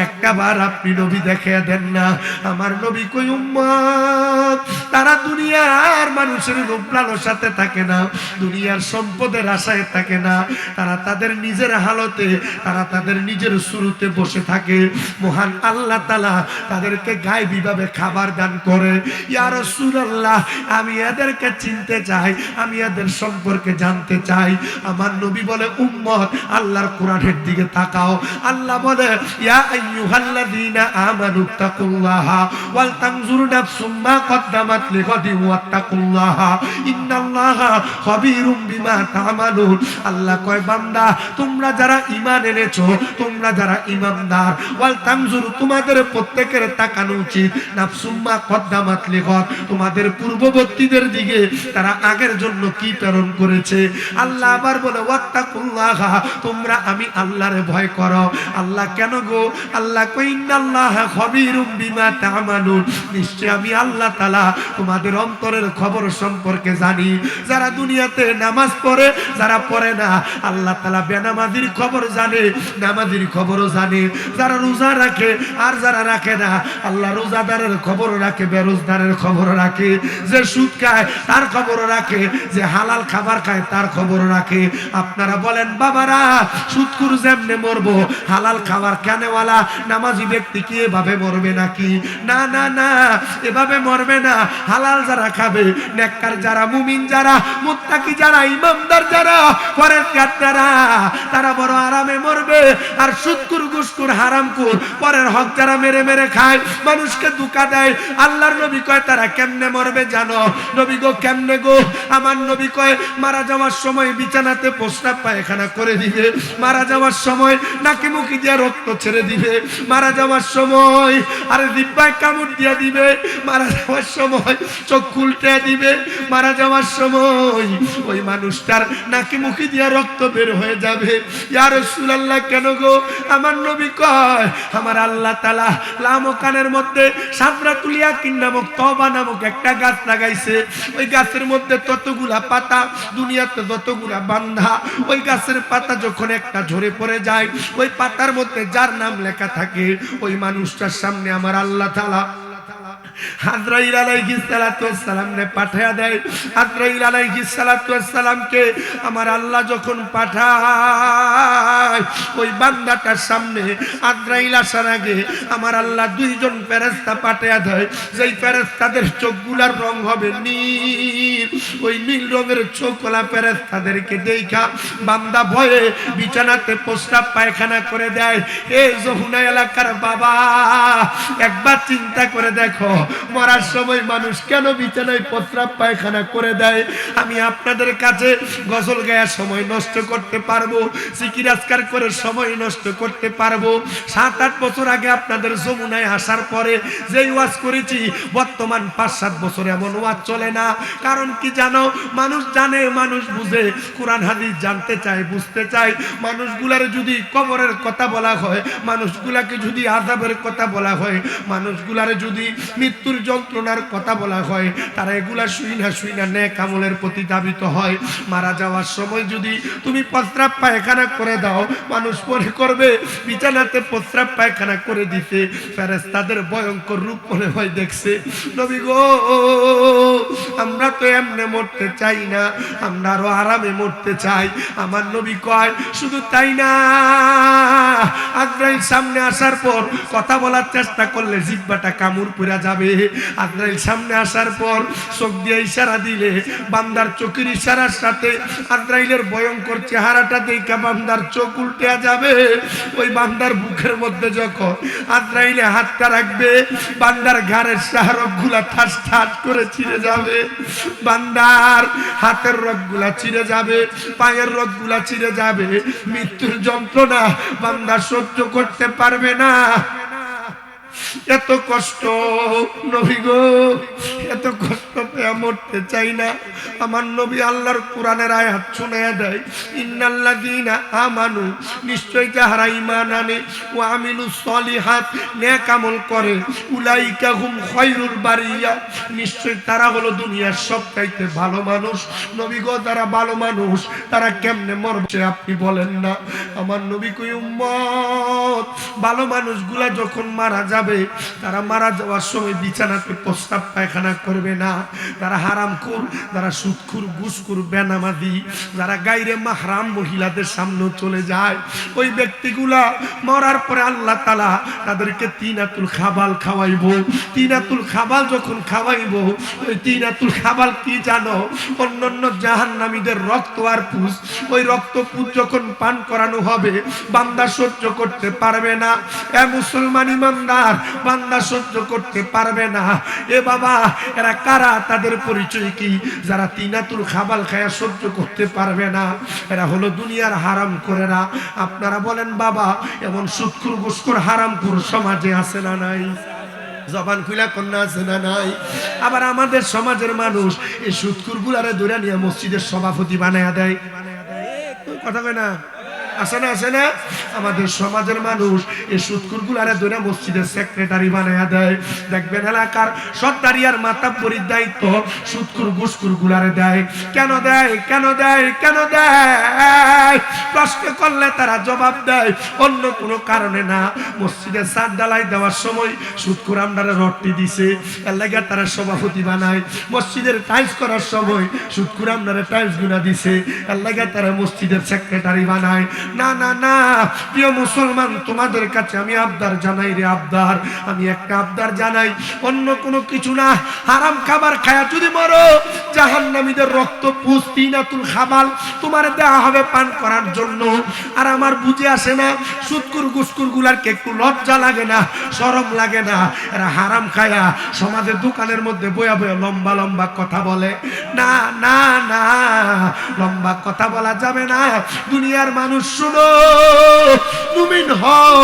একটা বার আপনি নবী দেখিয়ে দেন না। আমার নবী কই উম্মত তারা দুনিয়ার মানুষের লোভ লালসাতে থাকে না, দুনিয়ার সম্পদের আশায় থাকে না, তারা তাদের নিজের হালতে, তারা তাদের নিজের শুরুতে বসে থাকে। মহান আল্লাহ তাআলা তাদেরকে গায়বী ভাবে খাবার দান করে। ইয়া রাসূলুল্লাহ, আমি এদেরকে চিনতে চাই, আমি এদের সম্পর্কে জানতে চাই। আমার নবী বলে উম্মত আল্লাহর কোরআনের দিকে তাকাও। আল্লাহ বলে ইয়া আইয়ুহাল্লাযীনা আমানু তাকুল্লাহা ওয়াল তানজুর নাফসুম মা কদ্দামাত লিগাদিন ওয়াত্তাকুল্লাহা ইন্নাল্লাহা খাবীরুম বিমা তা'মালুন। আল্লাহ কয় বান্দা তোমরা যারা ঈমান এনেছো, তোমরা যারা ঈমানদার, ওয়াল তানজুর তোমাদের প্রত্যেকের তাকানো উচিত, নাফসুম মা কদ্দামাত লিগাদ তোমাদের পূর্ববর্তীদের দিকে তারা আগের জন্য কি প্রেরণ করেছে। আল্লাহ আবার বলে ওয়াত্তাকুল্লাহা তোমরা আমি আল্লাহরে ভয় করো। আল্লাহ কেন গো? আল্লাহ কই ইন্নাল্লাহা খাবীরুম বিমা তা'মালুন, নিশ্চয় আমি আল্লাহ তাআলা তোমাদের অন্তরের খবর সম্পর্কে জানি। যারা দুনিয়াতে নামাজ পড়ে, যারা পড়ে না, আল্লাহ তাআলা বেনামাজির খবর জানে, নামাজির খবরও জানে। যারা রোজা রাখে আর যারা রাখে না, আল্লাহ রোজাদারের খবর রাখে, বেরোজগারের খবর রাখে, যে সুদ খায় তার খবর রাখে, যে হালাল খাবার খায় তার খবর রাখে। আপনারা বলেন বাবারা সুদখোর যেমনে মরবো, হালাল খাবার কেনেওয়ালা নামাজি ব্যক্তি কি এভাবে মরবে নাকি? না না না, এভাবে মরবে না। হালাল যারা খাবে, নেককার যারা, মুমিন যারা, মুত্তাকি যারা, ইমানদার যারা, পরেজগার যারা, তারা বড় আরামে মরবে। আর সুদখোর, ঘুষখোর, হারামখোর, পরের হক যারা মেরে মেরে খায়, মানুষকে ধোঁকা দেয়, আল্লাহর নবী কয় তারা কেমনে মরবে জানো? নবী গো কেমনে গো? আমার নবী কয় মারা যাওয়ার সময় বিছানাতে প্রস্রাব পায়খানা করে দিবে। মারা যাওয়ার সময় নাকি মুখে দিয়ে রক্ত ছেড়ে দিবে, মারা যাওয়ার সময় আরে জিহ্বায় কামড় দিয়ে দিবে, মারা যাওয়ার সময় চোখ উল্টে দিবে, মারা যাওয়ার সময় ওই মানুষটার নাকি মুখে দিয়ে রক্ত বের হয়ে যাবে। ইয়া রাসূলুল্লাহ কেন গো? আমার নবী কয় আমার আল্লাহ তাআলা লামকানের মধ্যে সাদরাতুল ইয়াকিন নামক তওবা নামক একটা গাছ লাগাইছে। ওই গাছের মধ্যে ততগুলা পাতা, দুনিয়াতে যতগুলা বান্ধা, ওই গাছের পাতা যখন একটা ঝরে পড়ে যায়, ওই পাতার মধ্যে যার নাম লেখা থাকে ওই মানুষটার সামনে আমার আল্লাহ তাআলা আজরাইল আলাইহিস সালাতু ওয়াস সালাম নে পাঠিয়ে দেয়। আজরাইল আলাইহিস সালাতু ওয়াস সালামকে আমার আল্লাহ যখন পাঠায় ওই বান্দাটার সামনে আজরাইল আসার আগে আমার আল্লাহ দুইজন ফেরেশতা পাঠিয়ে দেয়, যেই ফেরেশতাদের চোখগুলার রং হবে নীল। ওই নীল রঙের চোখওয়ালা ফেরেশতাদেরকে দেখা বান্দা ভয়ে বিছানাতে প্রস্রাব পায়খানা করে দেয়। এই যমুনা এলাকার বাবা একবার চিন্তা করে দেখো, মরার সময় মানুষ কেন বিছানায় প্রস্রাব পায়খানা করে দেয়? আমি আপনাদের কাছে গজল গায়ার সময় নষ্ট করতে পারবো, জিকির আজকার করে সময় নষ্ট করতে পারবো। 7-8 বছর আগে আপনাদের যমুনায় আসার পরে যেই ওয়াজ করেছি, বর্তমান 5-7 বছর এমন ওয়াজ চলে না। কারণ কি জানো? মানুষ জানে, মানুষ বুঝে, কোরআন হাদিস জানতে চায়, বুঝতে চায়। মানুষগুলার যদি কবরের কথা বলা হয়, মানুষগুলাকে যদি আযাবের কথা বলা হয়, মানুষগুলার যদি মৃত্যুর যন্ত্রণার কথা বলা হয়, তারা এগুলা শুই না নেক আমলের প্রতি ধাবিত হয়। মারা যাওয়ার সময় যদি তুমি প্রস্রাব পায়খানা করে দাও, মানুষ মনে করবে বিছানাতে প্রস্রাব পায়খানা করে দিতে ফেরেশতাদের ভয়ঙ্কর রূপ মনে হয় দেখছে। নবী গো, আমরা তো এমনে মরতে চাই না, আমরা আরো আরামে মরতে চাই। আমার নবী কয় শুধু তাই না, আজরাইল সামনে আসার পর কথা বলার চেষ্টা করলে জিহ্বাটা কামড় পুরা যাবে। আজরাইল সামনে আসার পর চোখ দিয়ে ইশারা দিলে বান্দার চোখের ইশারার সাথে আজরাইলের ভয়ঙ্কর চেহারাটা দেখে বান্দার চোখ উল্টে যাবে। ওই বান্দার বুকের মধ্যে যখন আজরাইলে হাতটা রাখবে, বান্দার ঘাড়ের শাহরগগুলা ঠাস ঠাস করে ছিঁড়ে যাবে, বান্দার হাতের রগগুলা ছিঁড়ে যাবে, পায়ের রগগুলা ছিঁড়ে যাবে। মৃত্যুর যন্ত্রণা বান্দা সহ্য করতে পারবে না। এত কষ্ট নবী গো, এত কষ্ট পেয়ে মরতে চাই না। আমার নবী আল্লাহর কোরআনের আয়াত শুনাইয়া দেয়, ইন্নাল্লাযীনা আমানু, নিশ্চয় যাহারা ঈমান আনে, ওয়া আমিলুস সলিহাত, নেক আমল করে, উলাইকা হুম খায়রুল বারিয়া, নিশ্চয় তারা হলো দুনিয়ার সবচাইতে ভালো মানুষ। নবী গো, তারা ভালো মানুষ, তারা কেমনে মরবে আপনি বলেন না? আমার নবী কই উম্মত, ভালো মানুষগুলা যখন মারা যাবে, তারা মারা যাওয়ার সময় বিছানাতে প্রস্রাব পায়খানা করবে না। তারা হারামখোর, যারা সুদখোর, ঘুষখোর, বেনামাজি, যারা গায়রে মাহরাম মহিলাদের সামনে চলে যায়, ওই ব্যক্তিগুলা মরার পরে আল্লাহ তাআলা তাদেরকে তিনাতুল খাবাল খাওয়াইবো। তিনাতুল খাবাল যখন খাওয়াইবো, ওই তিনাতুল খাবাল কি জানো? অন্যান্য জাহান্নামীদের রক্ত আর পুষ, ওই রক্ত পুষ যখন পান করানো হবে, বান্দা সহ্য করতে পারবে না। এ মুসলমান ইমানদার, বান্দা সহ্য করতে পারবে না। এ বাবা, এরা কারা? তাদের পরিচয় কি? যারা তিনাতুল খাবাল খায়া সহ্য করতে পারবে না, এরা হলো দুনিয়ার হারাম করেরা। আপনারা বলেন বাবা, এমন সুদখোর, ঘুষখোর, হারামখোর সমাজে আছে না নাই? জবান খুলা কন্যা আছে না নাই? আবার আমাদের সমাজের মানুষ এই সুদখোর গুলারে ধরে নিয়ে মসজিদের সভাপতি বানায়া দেয়। কথা কয় না? আছে না? আছে না? আমাদের সমাজের মানুষ এই সুদখোর গুলারে ধরে মসজিদের সেক্রেটারি বানায়া দেয়। দেখবেন এলাকার সরদারিয়ার মাতাব্বরির দায়িত্ব সুদখোর, ঘুষখোর গুলারে দেয়। কেন দেয়? কেন দেয়? কেন দেয়? প্রশ্ন করলে তারা জবাব দেয় অন্য কোনো কারণে না। মসজিদের ছাদ ঢালাই দেওয়ার সময় সুদখোর আমরারে রডটি দিছে, এর লাগা তারা সভাপতি বানায়। মসজিদের টাইলস করার সময় সুদখোর আমরারে টাইলস গুনা দিছে, এর লাগা তারা মসজিদের সেক্রেটারি বানায়। না না না, প্রিয় মুসলমান, তোমাদের কাছে আমি আবদার জানাই রে আবদার, আমি একটা আবদার জানাই, অন্য কোনো কিছু না। হারাম খাবার খায়া যদি মরো, জাহান্নামীদের রক্ত পুষ, তিনাতুল খাবাল তোমার দেওয়া হবে পান করার জন্য। আর আমার বুঝে আসে না সুৎকুর গুসকুর গুলার কে একটু লজ্জা লাগে না, শরম লাগে না? এরা হারাম খায়া সমাজের দোকানের মধ্যে বয়া বয়া লম্বা লম্বা কথা বলে। না না না, লম্বা কথা বলা যাবে না। দুনিয়ার মানুষ শুনো, মুমিন হও,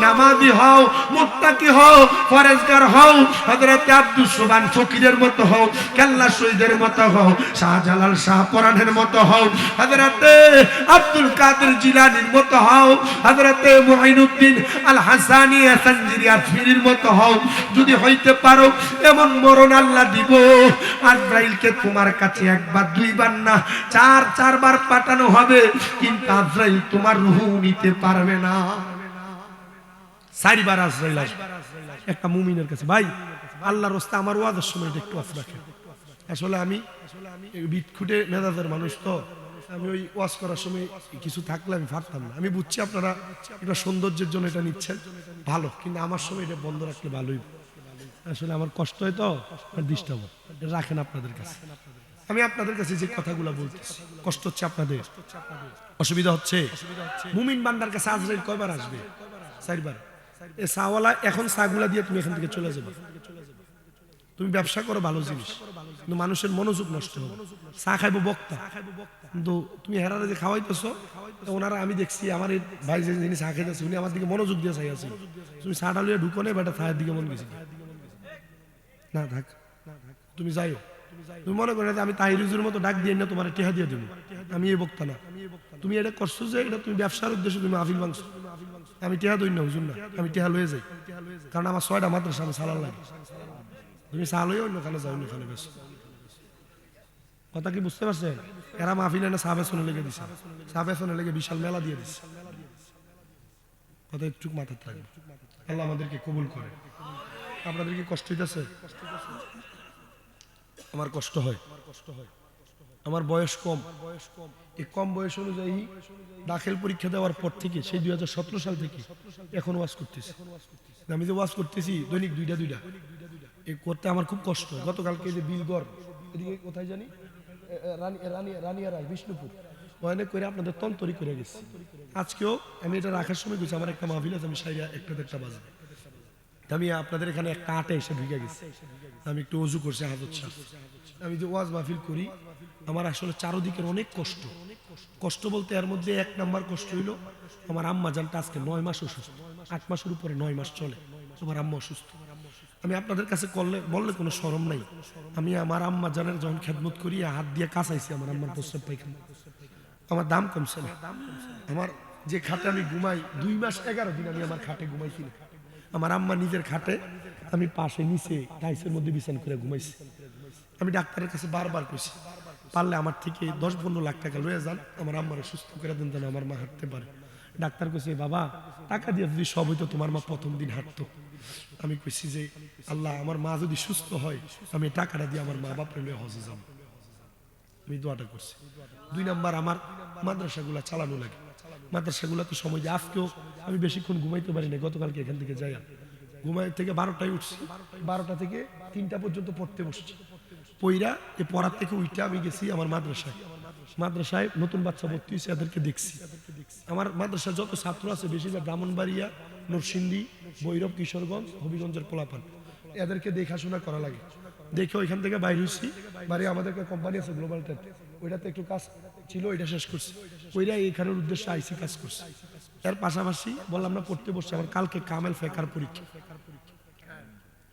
নামাজি হও, মুত্তাকি হও, পরেজগার হও, হযরত আব্দুস সুবহান ফকিরের মতো হও, কেল্লা শহীদের মতো হও, শাহজালাল শাহ পরানের মতো হও, হযরত আব্দুল কাদের জিলানীর মতো হও, হযরত মুঈনুদ্দিন আল হাসানী সানজিরি আজমিরির মতো হও। যদি হইতে পারো এমন মরণ আল্লাহ দিব, আজরাইলকে তোমার কাছে একবার দুইবার না চারবার পাঠানো হবে, কিন্তু আজরাইল তোমার রূহ নিতে পারবে না। চারবার আজরাইল আসবে একটা মুমিনের কাছে। ভাই আল্লাহর রাস্তা আমার ওয়াজের সময় একটু অফ রাখেন। আসলে আমি বিটখুটে মেজাজের মানুষ, তো আমি ওই ওয়াজ করার সময় কিছু থাকলে আমি পারতাম না। আমি বুঝছি আপনারা এটা সৌন্দর্যের জন্য এটা নিচ্ছেন, ভালো, কিন্তু আমার সময় এটা বন্ধ রাখলে ভালোই। আসলে আমার কষ্ট হয়, তো ডিস্টার্ব রাখেন আপনাদের কাছে। আমি আপনাদের কাছে যে কথাগুলো বলতেছি, কষ্ট হচ্ছে আপনাদের, অসুবিধা হচ্ছে। মুমিন বান্দার কাছে আজরাইল কয়বার আসবে? চারবার। এই চাওয়ালা এখন চাগুলা দিয়ে তুমি এখান থেকে চলে যাবে। তুমি ব্যবসা করো ভালো জিনিস, কিন্তু মানুষের মনোযোগ নষ্ট হবে। চা খাইবো বক্তা, কিন্তু তুমি হেরারে যে খাওয়াইতেছো, ওনারা আমি দেখছি আমার এই ভাই যে জিনিস চা খাইতেছে উনি আমার দিকে মনোযোগ দিয়ে চাই আছে। তুমি চাটা লিয়ে ঢুকো না, বেটা চায়ের দিকে মন গেছি না, থাক, তুমি যাইও। তুমি মনে করো আমি তাহিরুজুর মতো ডাক দিয়ে না তোমার টেহা দিয়ে দেবো, আমি এই বক্তা না। তুমি এটা করছো যে এটা তুমি ব্যবসার উদ্দেশ্যে তুমি আফিল ভাঙছো। আমি টেহা দই না, হুজুর না, আমি টেহা লয়ে যাই, কারণ আমার 6টা মাদ্রাসা আমি সালার লাগে। তুমি চালই অন্যখানে যাও, অন্যখানে বেশ। কথা কি বুঝতে পারছেন? এরা মাহফিল এনে চা বেচনে লেগে দিছে, চা বেচনে লেগে বিশাল মেলা দিয়ে দিচ্ছে। কথা একটু মাথায় থাকবে। আল্লাহ আমাদেরকে কবুল করে। আপনাদের কি কষ্ট হইতেছে? আমার কষ্ট হয়। আমার বয়স কম, এই কম বয়স অনুযায়ী দাখিল পরীক্ষা দেওয়ার পর থেকে, সেই 2017 সাল থেকে এখন ওয়াজ করতেছি। আমি যে ওয়াজ করতেছি দৈনিক দুইটা এই করতে আমার খুব কষ্ট হয়। গতকালকে যে বিলগড় এদিকে কোথায় জানি রানিয়ারায় বিষ্ণুপুর ওখানে করে আপনাদের তন্তরি করে গেছি। আজকেও আমি এটা রাখার সময় গেছি, আমার একটা মাহফিল আছে, আমি 1:30 বাজবে, আমি আপনাদের এখানে একটা 8-এ এসে ঢুকে গেছি। আমি একটু অজু করছি হাজত সাহেব। আমি যে ওয়াজ মাহফিল করি, আমার আসলে চারদিকের অনেক কষ্ট বলতে এর মধ্যে 1 নাম্বার কষ্ট হইল আমার আম্মা জানটা আজকে 9 মাস অসুস্থ, 8 মাসের উপরে 9 মাস চলে আমার আম্মা অসুস্থ। আমি আপনাদের কাছে বললে কোনো শরম নাই, আমি আমার আম্মা জানের যখন খেদমত করি হাত দিয়ে কাঁচাইছি আমার আম্মার প্রস্রাব পায়খানা। আমার দাম কমছে না। আমার যে খাটে আমি ঘুমাই 2 মাস 11 দিন আমি আমার খাটে ঘুমাইছি না। আমার আম্মা নিজের খাটে, আমি পাশে নিচে টাইসের মধ্যে বিছান করে ঘুমাইছি। আমি ডাক্তারের কাছে বারবার কইছি পারলে আমার থেকে 10-15 লাখ টাকা লয়ে যান, আমার আম্মারে সুস্থ করে দেন যেন আমার মা হাঁটতে পারে। ডাক্তার কইছে বাবা টাকা দিয়ে যদি সব হইতো তোমার মা প্রথম দিন হাঁটতো। আমি কইছি যে আল্লাহ আমার মা যদি সুস্থ হয় আমি টাকাটা দিয়ে আমার মা বাপরে লয়ে হজে যাব। আমি দোয়াটা করছি। 2 নাম্বার আমার মাদ্রাসাগুলা চালানো লাগে, মাদ্রাসাগুলা তো সময় দিয়ে আজকেও আমি বেশিক্ষণ ঘুমাইতে পারি না। গতকালকে এখান থেকে যাই ঘুমাই থেকে 12টায় উঠছি, 12টা থেকে 3টা পর্যন্ত পড়তে বসছি। পইরা এই পড়ার থেকে উইটা আমি গেছি আমার মাদ্রাসায় নতুন বাচ্চা ভর্তি হয়েছে, এদেরকে দেখছি। আমার মাদ্রাসায় যত ছাত্র আছে বেশিরভাগ ব্রাহ্মণবাড়িয়া, নরসিংদী, ভৈরব, কিশোরগঞ্জ, হবিগঞ্জের পোলাপান, এদেরকে দেখাশোনা করা লাগে। দেখে ওইখান থেকে বাইরে হচ্ছি, বাইরে আমাদের একটা কোম্পানি আছে গ্লোবাল টেট, ওইটাতে একটু কাজ ছিল, ওইটা শেষ করছি। ওইটা এইখানের উদ্দেশ্যে আইসি কাজ করছি। এর পাশাপাশি বললাম না পড়তে বসছি, আমার কালকে কামেল ফেকার পরীক্ষা,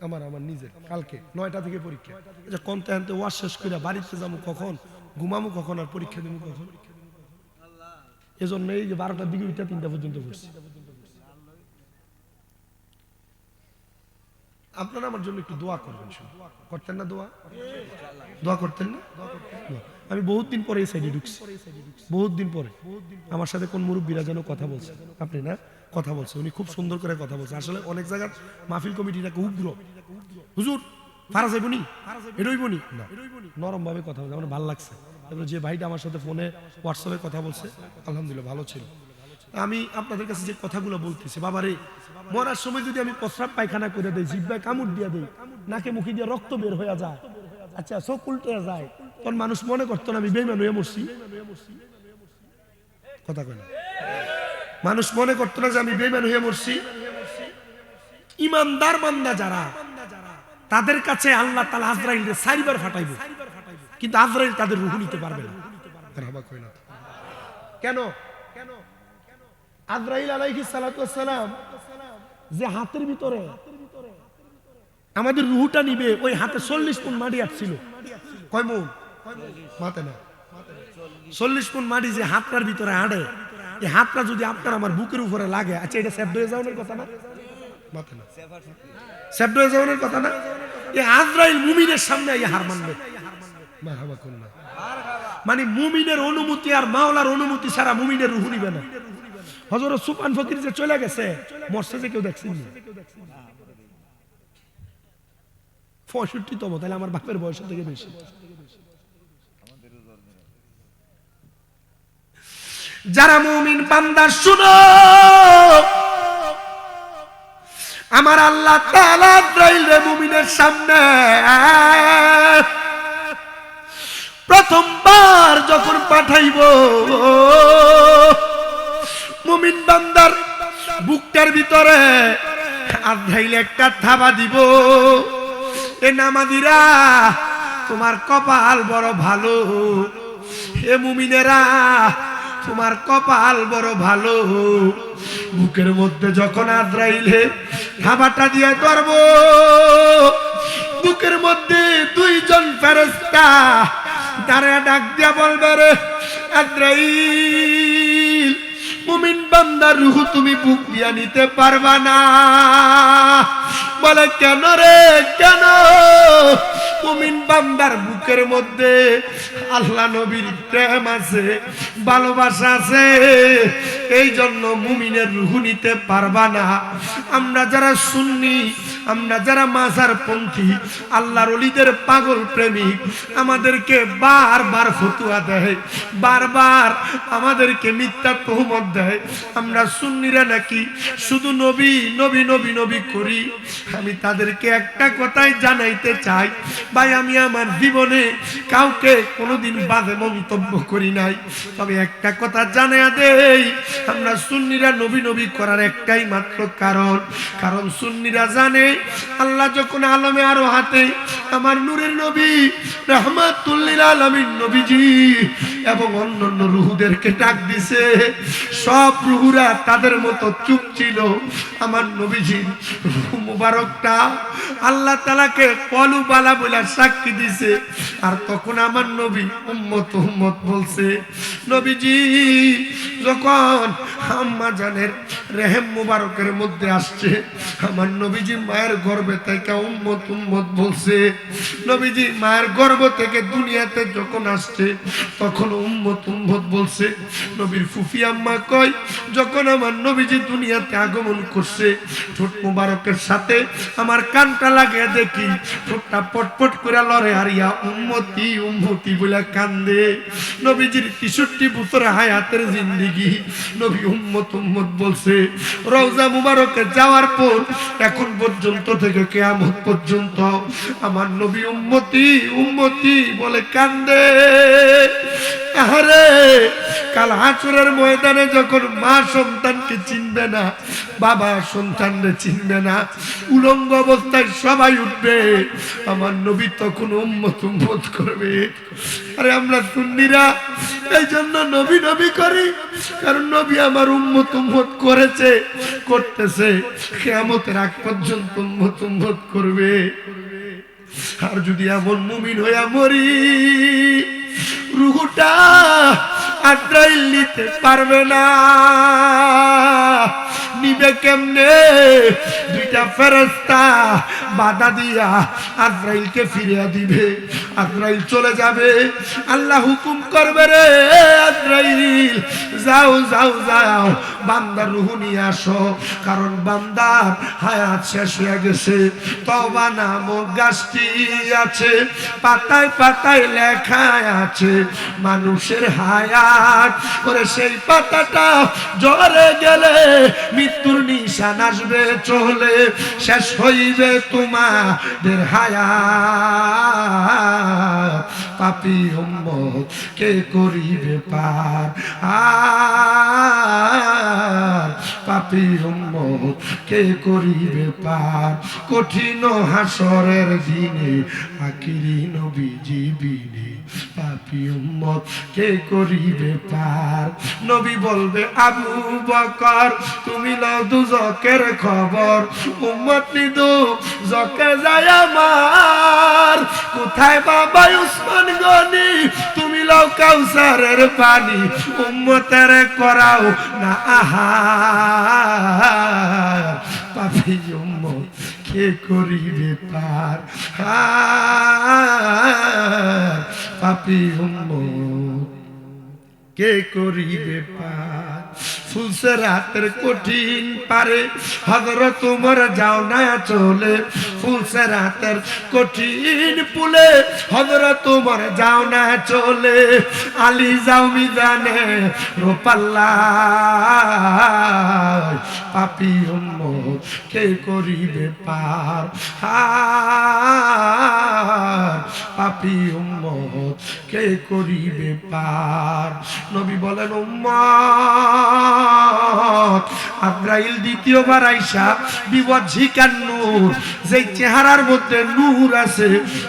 আমার নিজের কালকে 9টা থেকে পরীক্ষা। আচ্ছা কোনতে আনতে ওয়াজ শেষ করে বাড়িতে যাবো কখন, ঘুমামো কখন, আর পরীক্ষা দেবো কখন? এজন্য এই যে 12টার দিকে উঠে 3টা পর্যন্ত পড়ছি। আপনারা আমার জন্য একটু দোয়া করবেন, করতেন না? দোয়া করতেন না? আমি বহুত দিন পরে এই সাইডে ঢুকছি, বহুত দিন পরে। আমার সাথে কোন মুরব্বীরা যেন কথা বলছে, আপনি না কথা বলছে, উনি খুব সুন্দর করে কথা বলছে। আসলে অনেক জায়গার মাহফিল কমিটিটাকে উগ্র, হুজুর ফারা যাইবনি, এরইবনি না, নরম ভাবে কথা বলছে, আমার ভালো লাগছে। তারপরে যে ভাইটা আমার সাথে ফোনে হোয়াটসঅ্যাপে কথা বলছে, আলহামদুলিল্লাহ ভালো ছিল। আমি আপনাদের কাছে যে কথাগুলো বলতেছি, বাবারে মরার সময় যদি আমি প্রস্রাব পায়খানা করে দেই, জিহ্বায় কামড় দিয়ে দেই, নাকে মুখে দিয়ে রক্ত বের হয়ে যায়, আচ্ছা চোখ উল্টে যায়, তখন মানুষ মনে করতো না আমি বেঈমান হয়ে মরছি? কথা কয় না। মানুষ মনে করতো না যে আমি বেঈমান হয়ে মরছি। ইমানদার বান্দা যারা, তাদের কাছে আল্লাহ তাআলা আজরাইলকে 4 বার ফাটাইবে, কিন্তু আজরাইল তাদের রূহ নিতে পারবে না। কেন? আজরাইল আলাইহিস সালাতু ওয়াস সালাম যে হাতের ভিতরে আমাদের রূহটা নিবে, ওই হাতে 40 পুন মাটি আসছিল। কয় মন? মাথা না, 40 পুন মাটি যে হাতটার ভিতরে আড়ে, এই হাতটা যদি আপনার আমার বুকের উপরে লাগে, আচ্ছা এটা সেফ হয়ে যাওয়ার কথা না? মাথা না, সেফ হয়ে যাওয়ার কথা না? এই আজরাইল মুমিনের সামনে এই হার মানবে। মারহাবা কোন না, মানে মুমিনের অনুমতি আর মাওলার অনুমতি ছাড়া মুমিনের রূহ নিবে না। হযরত সুবহান ফকির যে চলে গেছে, মরছে যে কেউ দেখছেন না। 65তম, তাহলে আমার বাপের বয়স থেকে বেশি। যারা মুমিন বান্দা শুনো, আমার আল্লাহ তাআলা আজরাইলের মুমিনের সামনে প্রথমবার যখন পাঠাইব, মুমিন বান্দার বুকটার ভিতরে আজরাইল একটা থাবা দিব। এ নামাজিরা, তোমার কপাল বড় ভালো। হে মুমিনেরা, তোমার কপাল বড় ভালো। বুকের মধ্যে যখন আজরাইলে থাবাটা দিয়ে ধরব, বুকের মধ্যে 2 জন ফেরেশতা দাঁড়ায় ডাক দিয়া বলবে, রে আজরাইল, মুমিন বান্দার রূহ তুমি বুক দিয়া নিতে পারবা না। বলে কেন রে, কেন? মুমিন বান্দার বুকের মধ্যে আল্লাহ নবীর প্রেম আছে, ভালোবাসা আছে, এই জন্য মুমিনের রূহ নিতে পারবা না। আমরা যারা সুন্নি, আমরা যারা মাজার পন্থী, আল্লাহর ওলিদের পাগল প্রেমিক, আমাদেরকে বারবার ফতুয়া দেয়, বারবার আমাদেরকে মিথ্যা তহমত দেয়। আমরা সুন্নিরা নাকি শুধু নবী নবী নবী নবী করি। আমি তাদেরকে একটা কথাই জানাইতে চাই, ভাই, আমি আমার জীবনে কাউকে কোনোদিন বাজে মন্তব্য করি নাই, তবে একটা কথা জানাইয়া দেই, আমরা সুন্নিরা নবী নবী করার একটাই মাত্র কারণ সুন্নিরা জানে আল্লাহ যখন আলমে আরো হাতে আমার নূরের নবী রাহমাতুল লিল আলামিন নবীজি এবং অন্যান্য রূহদেরকে ডাক দিছে, সব রূহরা তাদের মতো চুপ ছিল। আমার নবীজি রূহ মুবারকটা আল্লাহ তাআলাকে কলু বালা বলে সাক্ষী দিছে। আর তখন আমার নবী উম্মত উম্মত বলছে। নবীজি যখন আম্মা জানের রেহেম মুবারকের মধ্যে আসছে, আমার নবীজি মায়ের গর্ভে থেকে উম্মত উম্মত বলছে। নবীজি মায়ের গর্ভ থেকে দুনিয়াতে যখন আসছে, তখন উম্মত উম্মত বলছে। নবীর ফুফি আম্মা কয়, যখন আমার নবীজি দুনিয়াতে আগমন করছে, ঠোঁট মুবারকের সাথে আমার কানটা লাগিয়ে দেখি ঠোঁটটা পটপট করে লড়ে, হারিয়া উম্মতি উম্মতি বলে কান্দে। নবীজির 63 বছর হায়াতের জিন্দেগি, নবী উম্মত উম্মত বলছে। রওজা মুবারকে যাওয়ার পর এখন পর্যন্ত থেকে কিয়ামত পর্যন্ত আমার নবী উম্মতি উম্মতি বলে কান্দে। আরে কাল হাসরের ময়দানে যখন মা সন্তানকে চিনবে না, বাবা সন্তানকে চিনবে না, উলঙ্গ অবস্থায় সবাই উঠবে, আমার নবী তখন উম্মত উম্মত করবে। আরে আমরা সুন্নিরা এই জন্য নবী নবী করি, কারণ নবী আমার উম্মত উম্মত করেছে, করতেছে, কিয়ামতের আগ পর্যন্ত উম্মত উম্মত করবে। আর যদি এমন মুমিন হইয়া মরি, রূহটা আজরাইল নিতে পারবে না। নিবে কেমনে? 2টা ফেরেশতা বাধা দিয়া আজরাইলকে ফিরিয়ে দিবে। আজরাইল চলে যাবে, আল্লাহ হুকুম করবে, রে আজরাইল যাও যাও যাও, বান্দার রূহ নিয়ে আসো, কারণ বান্দার হায়াত শেষ হয়ে গেছে। তওবা নামক গাছটি আছে, পাতায় পাতায় লেখা আছে মানুষের হায়াত। ওরে সেই পাতাটা ঝরে গেলে মৃত্যুর নিশান আসবে চলে, শেষ হইবে তোমাদের হায়াত। পাপী উম্মত কে করিবে পার পাপী উম্মত কে করিবে পার কঠিন হাসরের দিনে আখিরি নবীজি বিনে পাপী উম্মত কে করিবে পার নবী বলবে আবু বকর তুমি লও দুজকের খবর উম্মত নিদু জকে যায় আমার কোথায় বাবা উসমান গনি তুমি লও কাউসারের পানি উম্মতের করাও না আহার পাপী উম্মত কে করিবে পার পাপী উম্মত কে করিবে পার ফুলসে রাতের কঠিন পারে হযরত উমর যাও না চলে ফুলসে রাতের কঠিন পুলে হযরত উমর যাও না চলে আলী যাও মিজানে রোপাল্লা পাপী উম্মত কে করিবে পার পাপী উম্মত কে করিবে পার নবী বলেন উম্মত আজরাইল দ্বিতীয়বার আইসা বিওয়াজিকান নূর যেই চেহারার মধ্যে নূর আছে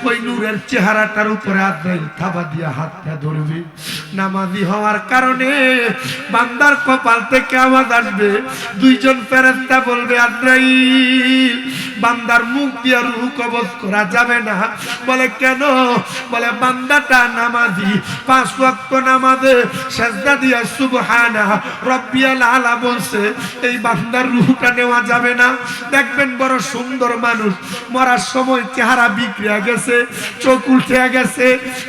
ওই নূরের চেহারাটার উপরে আজরাইল থাবা দিয়া হাতটা ধরবে নামাজি হওয়ার কারণে বান্দার কপাল থেকে আওয়াজ আসবে দুইজন ফেরেশতা বলবে আজরাইল বান্দার মুখ দিয়ে রূহ কবজ করা যাবে না বলে কেন বলে বান্দাটা নামাজি 5 ওয়াক্ত নামাজে সিজদা দিয়া সুবহানা রাব্বিয়াল আলা বলছে এই বান্দার রূহটা নেওয়া যাবে না দেখবেন বড় সুন্দর মানুষ মরার সময় চেহারা বিগড়ে গেছে চোখ উঠে গেছে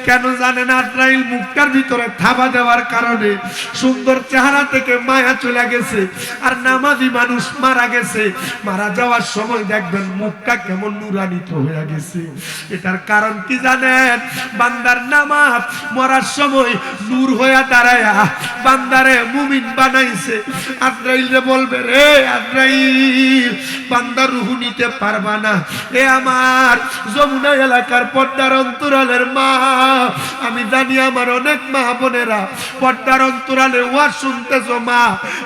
কেন জানেন আজরাইল মুখটার ভিতরে থাবা দেওয়ার কারণে সুন্দর চেহারা থেকে মায়া চলে গেছে আর নামাজি মানুষ মারা গেছে মারা যাওয়ার সময় দেখবেন মুখটা কেমন নুরান্বিত হয়ে গেছে এটার কারণ কি জানেন বান্দার নামাজ মরার সময় নূর হয়ে দাঁড়ায়া বান্দারে মুমিন বানাইছে আজরাইলে বলবে রে আজরাইল বান্দার রূহ নিতে পারবা না এ আমার যমুনা এলাকার পর্দার অন্তরালের মা আমি জানি আমার অনেক মা বোনেরা পর্দার অন্তরালে ওয়াজ শুনতেছো মা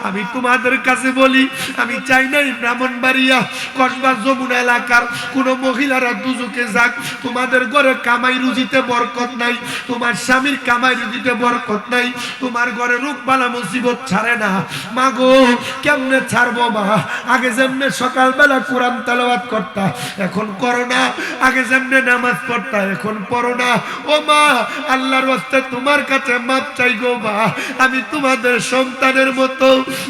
আমি তোমাদের কাছে বলি আমি চাই না ব্রাহ্মণবাড়িয়া কসবা যমুনা এলাকার কোন মহিলারা দুজকে যাক তোমাদের ঘরে কামাই রুজিতে বরকত নাই তোমার স্বামীর কামাই রুজিতে বরকত নাই তোমার ঘরে রোগ বালা মুসিবত ছাড়ে না মা গো কেমনে ছাড়বো মা আগে যেমনে সকালবেলা কোরআন তেলাওয়াত করতা এখন করো না আগে যেমনে নামাজ পড়তা এখন পড়ো না ও মা আল্লাহর ওয়াস্তে তোমার কাছে মাপ চাই গো মা আমি তোমাদের সন্তানের মতো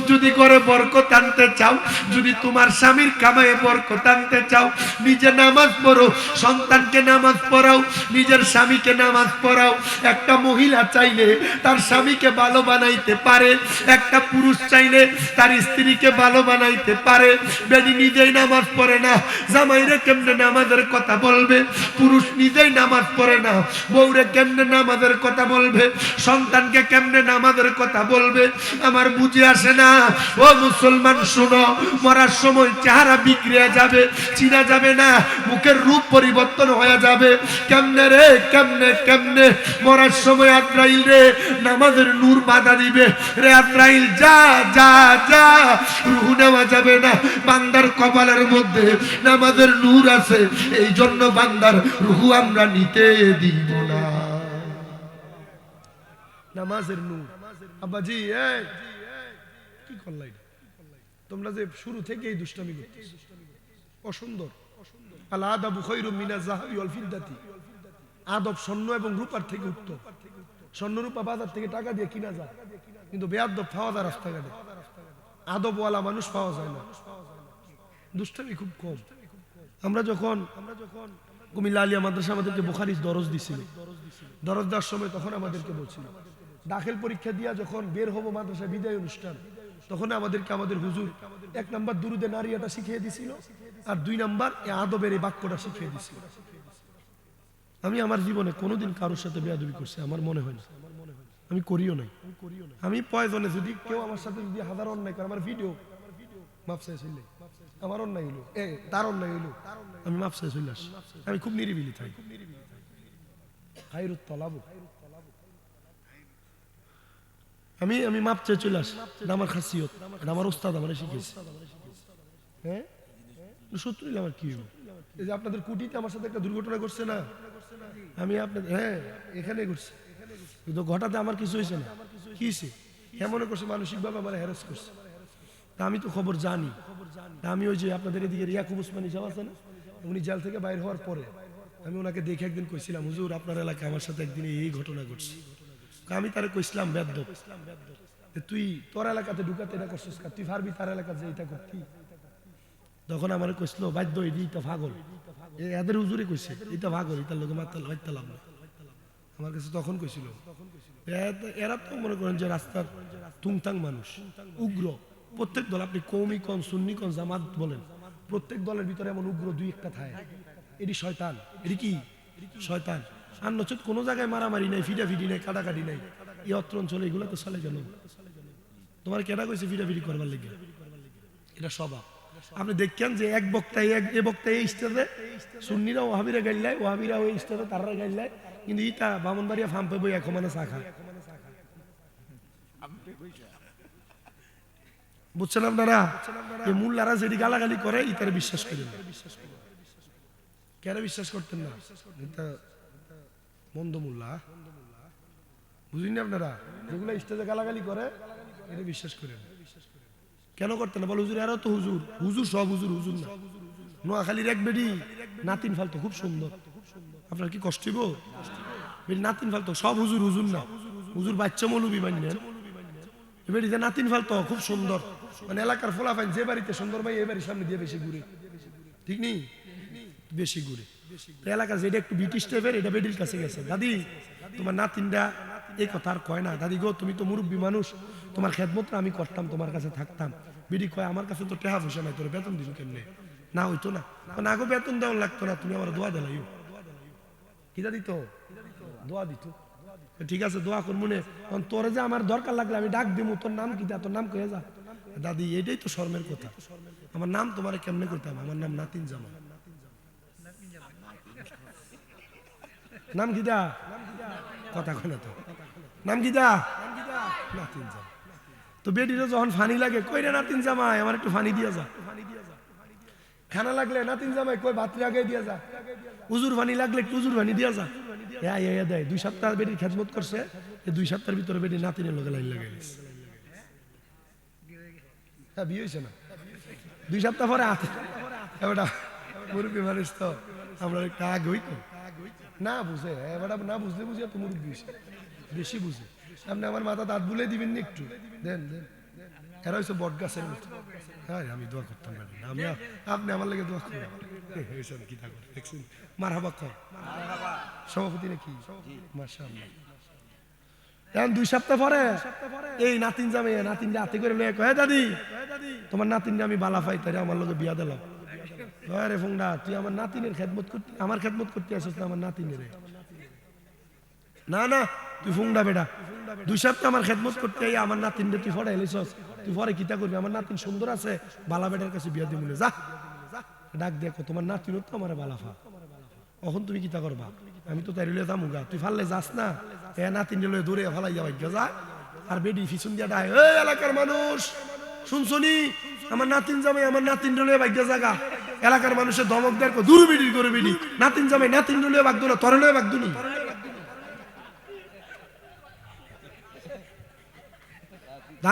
যদি করে বরকত আনতে চাও যদি তোমার স্বামীর কামায়ে বরকত আনতে চাও নিজে নামাজ পড়ো সন্তানকে নামাজ পড়াও নিজের স্বামীকে নামাজ পড়াও একটা মহিলা চাইলে তার স্বামীকে ভালো বানাইতে পারে একটা পুরুষ চাইলে তার স্ত্রীকে ভালো বানাইতে পারে বেডি নিজেই নামাজ পড়ে না জামাইরে কেমনে নামাজের কথা বলবে পুরুষ নিজেই নামাজ পড়ে না বউরে কেমনে নামাজের কথা বলবে সন্তানকে কেমনে নামাজের কথা বলবে আমার বুঝে আসে না ও মুসলমান শুনো মরার সময় চেহারা বিগড়ে যাবে চিনা যাবে না মুখের রূপ পরিবর্তন হয়ে যাবে কেমনে রে কেমনে কেমনে মরার সময় আজরাইল রে নামাজের নূর বাধা দিবে রে আজরাইল যা যা যা রূহ নেওয়া যাবে না বান্দার কপালের মধ্যে নামাজের নূর আছে এই জন্য বান্দার রূহ আমরা নিতে দিব না নামাজের নূর আব্বাজি এই কি করলাই তোমরা যে শুরু থেকেই দুষ্টামি করতেছো অসুন্দর আল আদাবু খায়রুম মিনাজ যাহাবি ওয়াল ফিদ্দাতি আদব স্বর্ণ এবং রূপার থেকে উত্তম স্বর্ণ রূপা বাজার থেকে টাকা দিয়ে কিনা যায় কিন্তু বেয়াদব পাওয়া যায় রাস্তাঘাটে আদবওয়ালা মানুষ পাওয়া যায় না দুষ্টামি খুব কম আমরা যখন কুমিল্লা আলিয়া মাদ্রাসা আমাদেরকে বুখারীর দরজ দিছিল দরজ দেওয়ার সময় তখন আমাদেরকে বলছিল দাখিল পরীক্ষা দিয়া যখন বের হবো মাদ্রাসা বিদায় অনুষ্ঠান তখন আমাদেরকে আমাদের হুজুর 1 নাম্বার দুরুদে নারিয়াটা শিখিয়ে দিছিল আর 2 নাম্বার এই আদবের এই বাক্যটা শিখিয়ে দিছিল আমি আমার জীবনে কোনোদিন কারোর সাথে বেয়াদবি করছি আমার মনে হয় না আমি করিও নাই আমি প্রয়োজনে যদি কেউ আমার সাথে যদি হাজার অন্যায় করে আমার ভিডিও মাপ চাইছিল আমার অন্যায় হইলো তার অন্যায় হইলো আমি মাপ চাইছিল আমি খুব নিরিবিলি থাকি খায়রুত তলাবু। আমি আমি মাপ চেয়ে চলে আসি, এটা আমার খাসিয়ত, এটা আমার উস্তাদ আমার শিখিয়েছে। হ্যাঁ, শত্রু আমার কি হলো? এই যে আপনাদের কুটিতে আমার সাথে একটা দুর্ঘটনা ঘটছে না, আমি আপনাদের হ্যাঁ এখানে ঘটছে, কিন্তু ঘটাতে আমার কিছু হয়েছে না। কি হয়েছে? এমন করছে মানসিকভাবে আমার হ্যারাস করছে। তা আমি তো খবর জানি। তা আমি ওই যে আপনাদের এদিকে ইয়াকুব উসমানী সাহেব আছে না, উনি জেল থেকে বাইর হওয়ার পরে আমি ওনাকে দেখে একদিন কইছিলাম, হুজুর আপনার এলাকায় আমার সাথে একদিন এই ঘটনা ঘটছে। আমি তারে কইছিলাম, বেদ্যপ তুই তোর এলাকাতে ঢুকাতে এটা করছিস, তুই পারবি তার এলাকাতে যে এটা করতি? তখন আমার কইছিল বাধ্য এটা পাগল, এদের হুজুরে কইছে এটা পাগল, এটার লোকে মাতাল হইতে লাভ না। আমার কাছে তখন কইছিল এরা তো মনে করেন যে রাস্তার তুংতাং মানুষ, উগ্র। প্রত্যেক দল, আপনি কওমি কোন সুন্নি কোন জামাত বলেন, প্রত্যেক দলের ভিতরে এমন উগ্র দুই একটা থাকে। এটি শয়তান, এটি কি শয়তান। আর নচেত কোনো জায়গায় মারামারি নাই, ফিডাফিডি নাই, কাটাকাটি নাই। এই অত্র অঞ্চলে এগুলো তো চলে গেল। তোমার কেনা কইছে ফিডাফিডি করবার লেগে? এটা স্বভাব। আপনি দেখেন যে এক বক্তায় এ বক্তায় এই স্টেজে সুন্নিরা ওহাবিরা গাইলায়, ওহাবিরা ওই স্টেজে তারা গাইলায়, কিন্তু ইটা বামনবাড়িয়া ফার্ম পেবো এক মানে চা খায়। বুঝছেন আপনারা? এই মুল্লারা যেটি গালাগালি করে ইতারে বিশ্বাস করেন। কেন বিশ্বাস করতেন না? এটা মন্দ মুল্লা, বুঝলেন আপনারা? যেগুলো স্টেজে গালাগালি করে এটা বিশ্বাস করেন। কেন করতেন না? বল হুজুর, এরা তো হুজুর, হুজুর সব হুজুর, হুজুর না। নোয়াখালীর এক বেডি নাতিন ফালতো, খুব সুন্দর। আপনার কি কষ্ট হইব? বেডি নাতিন ফালতো, সব হুজুর, হুজুর না। হুজুর বাচ্চা মৌলবি মানেন, বেডিতে নাতিন ফালতো, খুব সুন্দর। মানে এলাকার ফোলাফাইন যে বাড়িতে সুন্দর ভাই এই বাড়ির সামনে দিয়ে বেশি ঘুরে, ঠিক নেই? বেশি ঘুরে এলাকা যেটা একটু ব্রিটিশ টাইপের, এটা বেডির কাছে গেছে। দাদি তোমার নাতিনটা এই কথা আর কয় না, দাদি গো তুমি তো মুরব্বী মানুষ, তোমার খেদমতটা আমি করতাম, তোমার কাছে থাকতাম। বিডি কয় আমার কাছে তো টেহা পয়সা নাই, তোর বেতন দিল কেমনে? না হইতো না, না গো বেতন দেওয়া লাগতো না, তুমি আমার দোয়া দিলাইও। কি দাদি তো দোয়া দিত? ঠিক আছে দোয়া করবো নে, তোর যে আমার দরকার লাগলে আমি ডাক দিব, তোর নাম কি? তোর নাম কয়ে যা। দাদি এটাই তো শর্মের কথা, আমার নাম তোমার কেমনে করতাম? আমার নাম নাতিন জামা। নাম কি দা? কথা কয় না তো, নাম কি দা? নাতিন জামা। তো বেডিরও যখন ফানি লাগে, কই রে নাতিন জামাই আমার একটু ফানি দিয়া যা। খানা লাগলে নাতিন জামাই কই ভাত আগে দিয়া যা। উজুর ফানি লাগলে একটু উজুর ফানি দিয়া যা। দেয় 2 সপ্তাহ বেডির খেদমত করছে, 2 সপ্তাহের ভিতরে বেডি নাতিনের লগে লাইন লাগাই গেছে। হ্যাঁ বিয়ে হয়েছে না, 2 সপ্তাহ পরে এবারটা মুরব্বী মানুষ তো আমরা একটা আগ হইত না বুঝে, এবারটা না বুঝলে বুঝে তো মুরব্বী বেশি বুঝে। আপনি আমার মাথা দাঁত বুলে দিবেন না একটু, দেন দেন। এরা হচ্ছে বট গাছের মতো। হ্যাঁ আমি দোয়া করতাম না, আপনি আমার লেগে দোয়া করবেন। কি থাকবে দেখছেন? মারহাবা কর সভাপতি নাকি? মাশাআল্লাহ। এখন 2 সপ্তাহ পরে এই নাতিন জামে নাতিন হাতে করে লয়ে কয়, দাদি তোমার নাতিনটা আমি বালা পাই, তাই আমার লগে বিয়া দিলাম। আরে ফোংডা, তুই আমার নাতিনের খেদমত করতে, আমার খেদমত করতে আসছিস না আমার নাতিনের? না না তুই ফোংডা বেটা, 2 সপ্তাহ আমার খেদমত করতে আমার নাতিনটা তুই ফড়াই লইছস, তুই পরে কিতা করবি? আমার নাতিন সুন্দর আছে, বালা বেটার কাছে বিয়া দিব যা। ডাক দেখো তোমার নাতিনও তো আমার বালাফা, এখন তুমি কিতা করবা? আমি তো তাই লইয়া যামুগা, তুই ফাললে যাস না, এ নাতিন লইয়া দৌড়ে ফালাই যাওয়া যা। আর বেডি পিছন দিয়া ডায়, ওই এলাকার মানুষ শুনছনি, আমার নাতিন জামাই আমার নাতিন লইয়া ভাগ্যা জাগা। এলাকার মানুষের ধমক দেয়, দূর বেডি করে বেডি, নাতিন জামাই নাতিন লইয়া ভাগদো না, তরে লইয়া ভাগদুনি।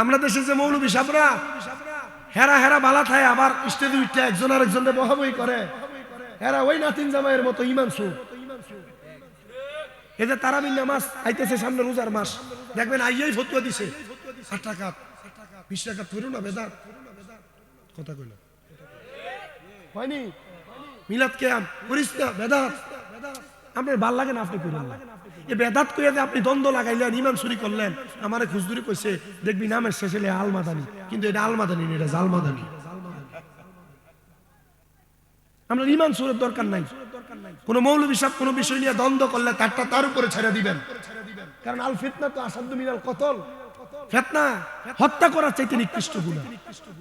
আমরা দেশে যে মৌলবী সাবরা হেরা হেরা বালা থায়, আবার স্টেজে উঠে একজন আর একজনের বহাবহি করে, হেরা ওই নাতিন জামাইয়ের মতো ইমান সুর। এই যে তারাবির নামাজ আইতেছে সামনে, রোজার মাস, দেখবেন আইয়াই ফতুয়া দিছে 8 রাকাত 20 রাকাত ধরো না বেদাত। কথা কইল হয়নি? মিলাদ কিয়াম করিস না, বেদাত। আপনার ভাল লাগে না, আপনি করেন না। এই বেদাত কইয়া যে আপনি দ্বন্দ্ব লাগাইলেন, ইমাম চুরি করলেন, আমারে খুজদুরি কইছে দেখবি নামের শেষে আলমাদানি, কিন্তু এটা আলমাদানি না, এটা জালমাদানি। আমরা ইমান সুরের দরকার নাই। কোন মৌলবী সাহেব কোন বিষয় নিয়ে দ্বন্দ্ব করলে তারটা তার উপরে ছেড়ে দিবেন, কারণ আল ফিতনা তো আসাদ্দু মিনাল কতল। ফিতনা হত্যা করার চাইতে নিকৃষ্ট গুনাহ।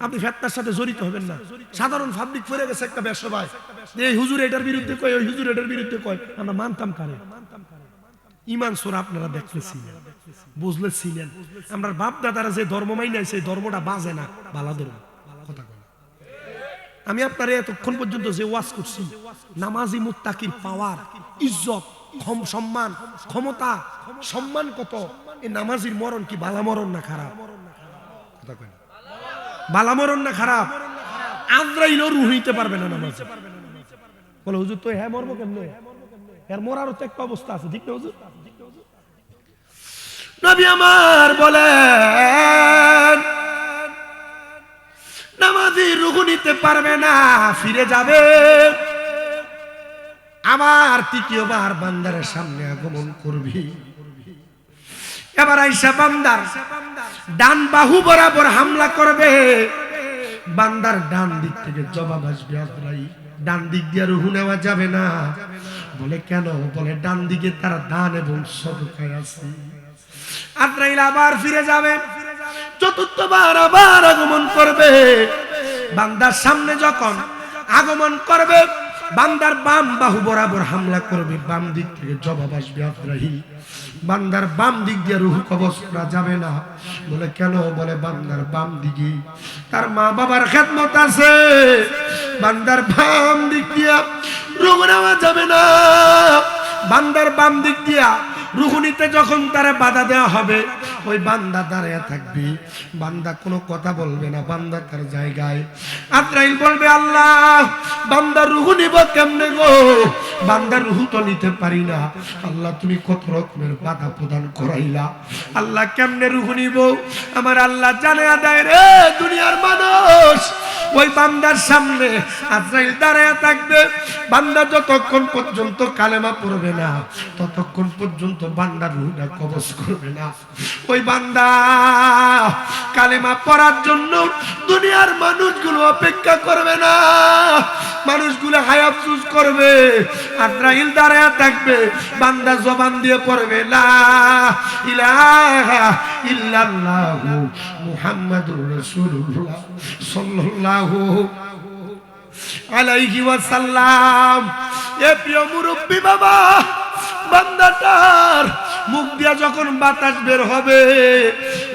আপনি ফিতনার সাথে জড়িত হবেন না। সাধারণ পাবলিক পড়ে গেছে একটা ব্যবসায়, এই হুজুর এটার বিরুদ্ধে কয়, ওই হুজুর এটার বিরুদ্ধে কয়, আমরা মানতাম কারে? ইমান সূরা আপনারা দেখতেছিলেন, বুঝলেছিলেন। আমরা বাপ দাদারা যে ধর্ম মাইনে সেই ধর্মটা বাজে না, বালা ধর্ম। কথা কয় আমি আপনারা এতক্ষণ পর্যন্ত যে ওয়াজ করছি, নামাজি মুত্তাকির পাওয়ার, ইজ্জত, সম্মান, ক্ষমতা, সম্মান কত, এই নামাজির মরণ কি বালা মরণ না খারাপ? কথা কয় বালা মরণ না খারাপ? আজরাইলও রূহ নিতে পারবে না নামাজি। বলে হুজুর তো হ্যাঁ মরবো কেমনে? এর মরারও তো একটা অবস্থা আছে, ঠিক না হুজুর? নবী আমার বলেন নামাজি রূহ নিতে পারবে না, ফিরে যাবে। আবার তৃতীয়বার বান্দারের সামনে আগমন করবি। এবার আইসা বান্দার ডান বাহু বরাবর হামলা করবে। বান্দার ডান দিক থেকে জবাব আসবে আজরাইল। ডান দিক দিয়ে রূহ নেওয়া যাবে না। বলে কেন? বলে ডান দিকে তার দান এবং সদকায় আছে। আজরাইল আবার ফিরে যাবে, চতুর্থবার আবার আগমন করবে। বান্দার সামনে যখন আগমন করবে, বান্দার বাম বাহু বরাবর হামলা করবে। বাম দিক থেকে জবাব আসবে আজরাইল। বান্দার বাম দিক দিয়ে রূহ কবজ করা যাবে না। বলে কেন? বলে বান্দার বাম দিকে তার মা বাবার খেদমত আছে। বান্দার বাম দিক দিয়া রূহ নেওয়া যাবে না। বান্দার বাম দিক দিয়া রূহ নিতে যখন তারে বাধা দেওয়া হবে, ওই বান্দা দাঁড়িয়ে থাকবে। বান্দা কোনো কথা বলবে না, বান্দা তার জায়গায়। আজরাইল বলবে আল্লাহ বান্দার রূহ নিব কেমনে গো? বান্দার রূহ তো নিতে পারি না। আল্লাহ তুমি কত রকমের বাধা প্রদান করাইলা। আল্লাহ কেমনে রূহ নিব? আমার আল্লাহ জানে আদায় রে। দুনিয়ার মানুষ ওই বান্দার সামনে আজরাইল দাঁড়িয়ে থাকবে। বান্দা যতক্ষণ পর্যন্ত কালেমা পড়বে না, ততক্ষণ পর্যন্ত বান্দার রূহটা কবজ করবে না। ওই বান্দা কালেমা পড়ার জন্য দুনিয়ার মানুষগুলো অপেক্ষা করবে না। মানুষগুলো হায়াত চুজ করবে। আজরাইল দাঁড়িয়ে থাকবে। বান্দা জবান দিয়ে পড়বে লা ইলাহা ইল্লাল্লাহু মুহাম্মাদুর রাসূলুল্লাহ সাল্লাল্লাহু আলাইহি ওয়াসাল্লাম। এ প্রিয় মুরব্বী বাবা, বান্দাটার মুখ দিয়া যখন বাতাস বের হবে,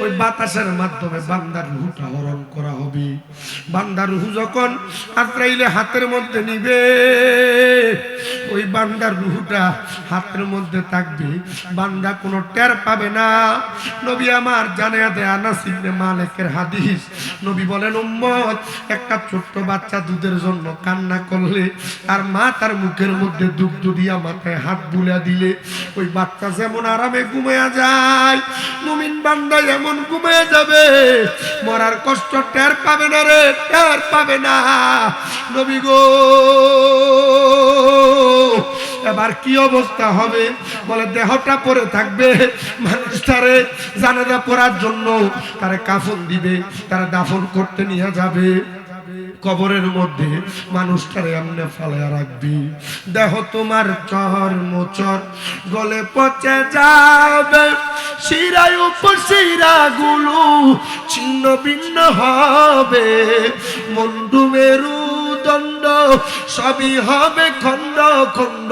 ওই বাতাসের মাধ্যমে বান্দার রূহটা হরণ করা হবে। বান্দার রূহ যখন আজরাইলে হাতের মধ্যে নিবে, ওই বান্দার রূহটা হাতের মধ্যে থাকবে। বান্দা কোনো টের পাবে না। নবী আমার জানিয়ে দেয় আনাস ইবনে মালিকের হাদিস। নবী বলেন উম্মত, একটা ছোট্ট বাচ্চা দুধের জন্য কান্না করলে আর মা তার মুখের মধ্যে দুগ্ধ দিয়া মাথায় হাত বুলা দিলে, ওই বাচ্চা যেমন আরামে ঘুমিয়ে যায়, মুমিন বান্দা এমন ঘুমিয়ে যাবে, মরার কষ্ট টের পাবে না রে, টের পাবে না। নবী গো এবার কি অবস্থা হবে? বলে দেহটা পরে থাকবে। মানুষ তারে জানাজা পড়ার জন্য তারে কাফন দিবে, তারা দাফন করতে নিয়ে যাবে। কবরের মধ্যে মানুষটারে এমনে ফালায়া রাখবি। দেহ তোমার চর্মচর গলে পচে যাবে, শিরায় উপশিরা গুলো ছিন্ন ভিন্ন হবে, মুন্ডু মেরু দণ্ড সবই হবে খণ্ড খণ্ড,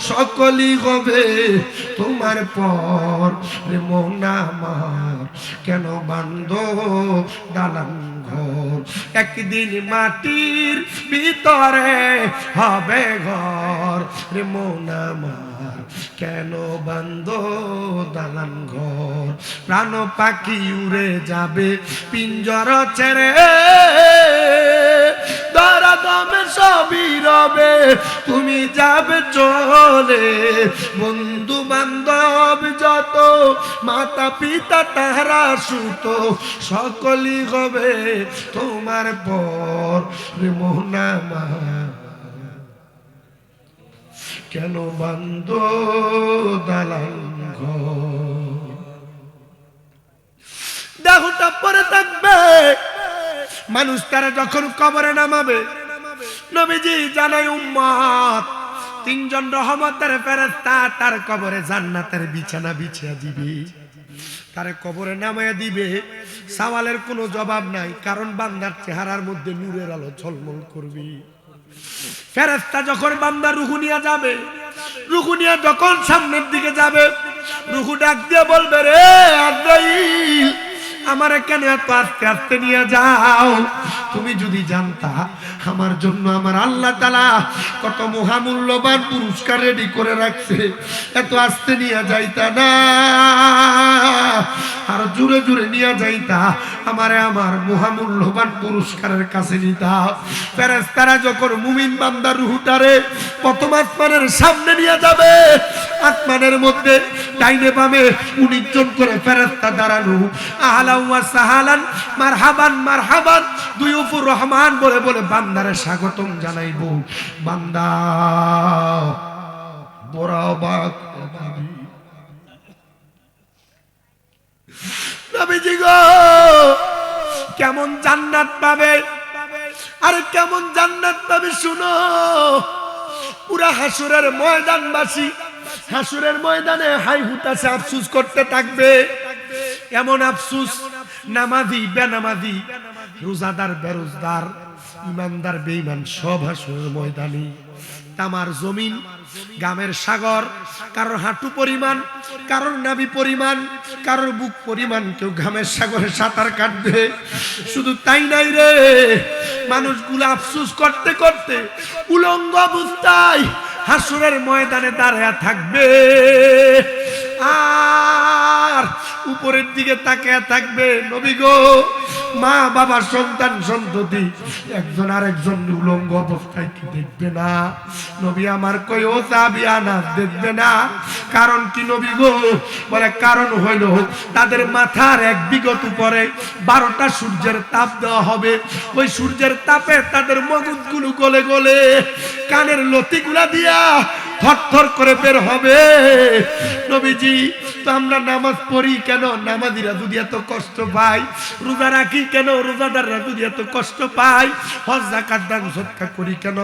সকলই হবে তোমার পর। রে মন আমার কেন বান্ধ দালান ঘর, একদিন মাটির ভিতরে হবে ঘর। রে মন আমার কেন বান্ধ দালান ঘর, প্রাণ পাখি উড়ে যাবে পিঞ্জর ছেড়ে, ধরা দমে সবই রবে তুমি যাবে চলে। বন্ধু বান্ধব যত মাতা পিতা তাহারা সুত, সকলই হবে তোমার পর। রে মোহন আমার কেন বান্ধ দালান ঘর, দেহটা পরে থাকবে। মানুষ তারা যখন কবরে নামাবে, নবীজি জানাই উম্মত তিনজন রহমতের ফেরেশতা তার কবরে জান্নাতের বিছানা বিছিয়ে দিবে, তারে কবরে নামায়া দিবে। সওয়ালের কোনো জবাব নাই, কারণ বান্দার চেহারার মধ্যে নূরের আলো ঝলমল করবে। ফেরেশতা যখন বান্দা রূহ নিয়ে যাবে, রূহ নিয়ে যখন সামনের দিকে যাবে, রূহ ডাক দিয়ে বলবে, রে আজরাইল, আমারে কেন এত আস্তে আস্তে নিয়ে যাও? তুমি যদি জানতা আমার জন্য আমার আল্লাহ তাআলা কত মহামূল্যবান পুরস্কার রেডি করে রাখছে, এত আস্তে নিয়ে যাইতা না, আর জোরে জোরে নিয়ে যাইতা, আমারে আমার মহামূল্যবান পুরস্কারের কাছে নিতা। ফেরেশতারা যখন মুমিন বান্দার রূহটারে প্রথম আসমানের সামনে নিয়ে যাবে, আসমানের মধ্যে ডাইনে বামে 19 জন করে ফেরেশতা দাঁড়ানো, আহলান ওয়া সাহালান, মারহাবান মারহাবান, দুয়ুফুর রহমান বলে বলে বান্দারে স্বাগতম জানাইবো। বান্দা বরাবাক নবীজি গো, কেমন জান্নাত পাবে, আরে কেমন জান্নাত পাবে শুনো। পুরা হাসরের ময়দানবাসী হাসরের ময়দানে হাই হুতাশে আফসোস করতে থাকবে। এমন আফসোস, নামাজি বেনামাজি, রোজাদার বেরোজদার, ইমানদার বেঈমান সব হাসরের ময়দানে। তামার জমিন, গামের সাগর, কারোর হাঁটু পরিমাণ, কারোর নাভি পরিমাণ, কারোর বুক পরিমাণ, কেউ ঘামের সাগরে সাঁতার কাটবে। শুধু তাই নাই রে, মানুষগুলো আফসোস করতে করতে উলঙ্গ অবস্থায় হাসরের ময়দানে দাঁড়ায়া থাকবে, আর উপরের দিকে তাকিয়ে থাকবে। নবী গো, মা বাবা সন্তান সন্ততি একজন আরেকজন উলঙ্গ অবস্থায় কি দেখবে না? নবী আমার কই ও সাহাবী আনাস দেখবে না? কারণ কি নবী গো? বলে কারণ হইল তাদের মাথার এক বিগত উপরে 12টা সূর্যের তাপ দেওয়া হবে। ওই সূর্যের তাপে তাদের মগজগুলো গলে গলে কানের লতিগুলা দিয়া থরথর করে বের হবে। নবীজি, তো আমরা নামাজ পড়ি কেন? নামাজিরা যদি এত কষ্ট পায়। রোজা রাখি কেন? রোজাদাররা যদি এত কষ্ট পায়। হজ যাকাত দান সদকা করি কেন?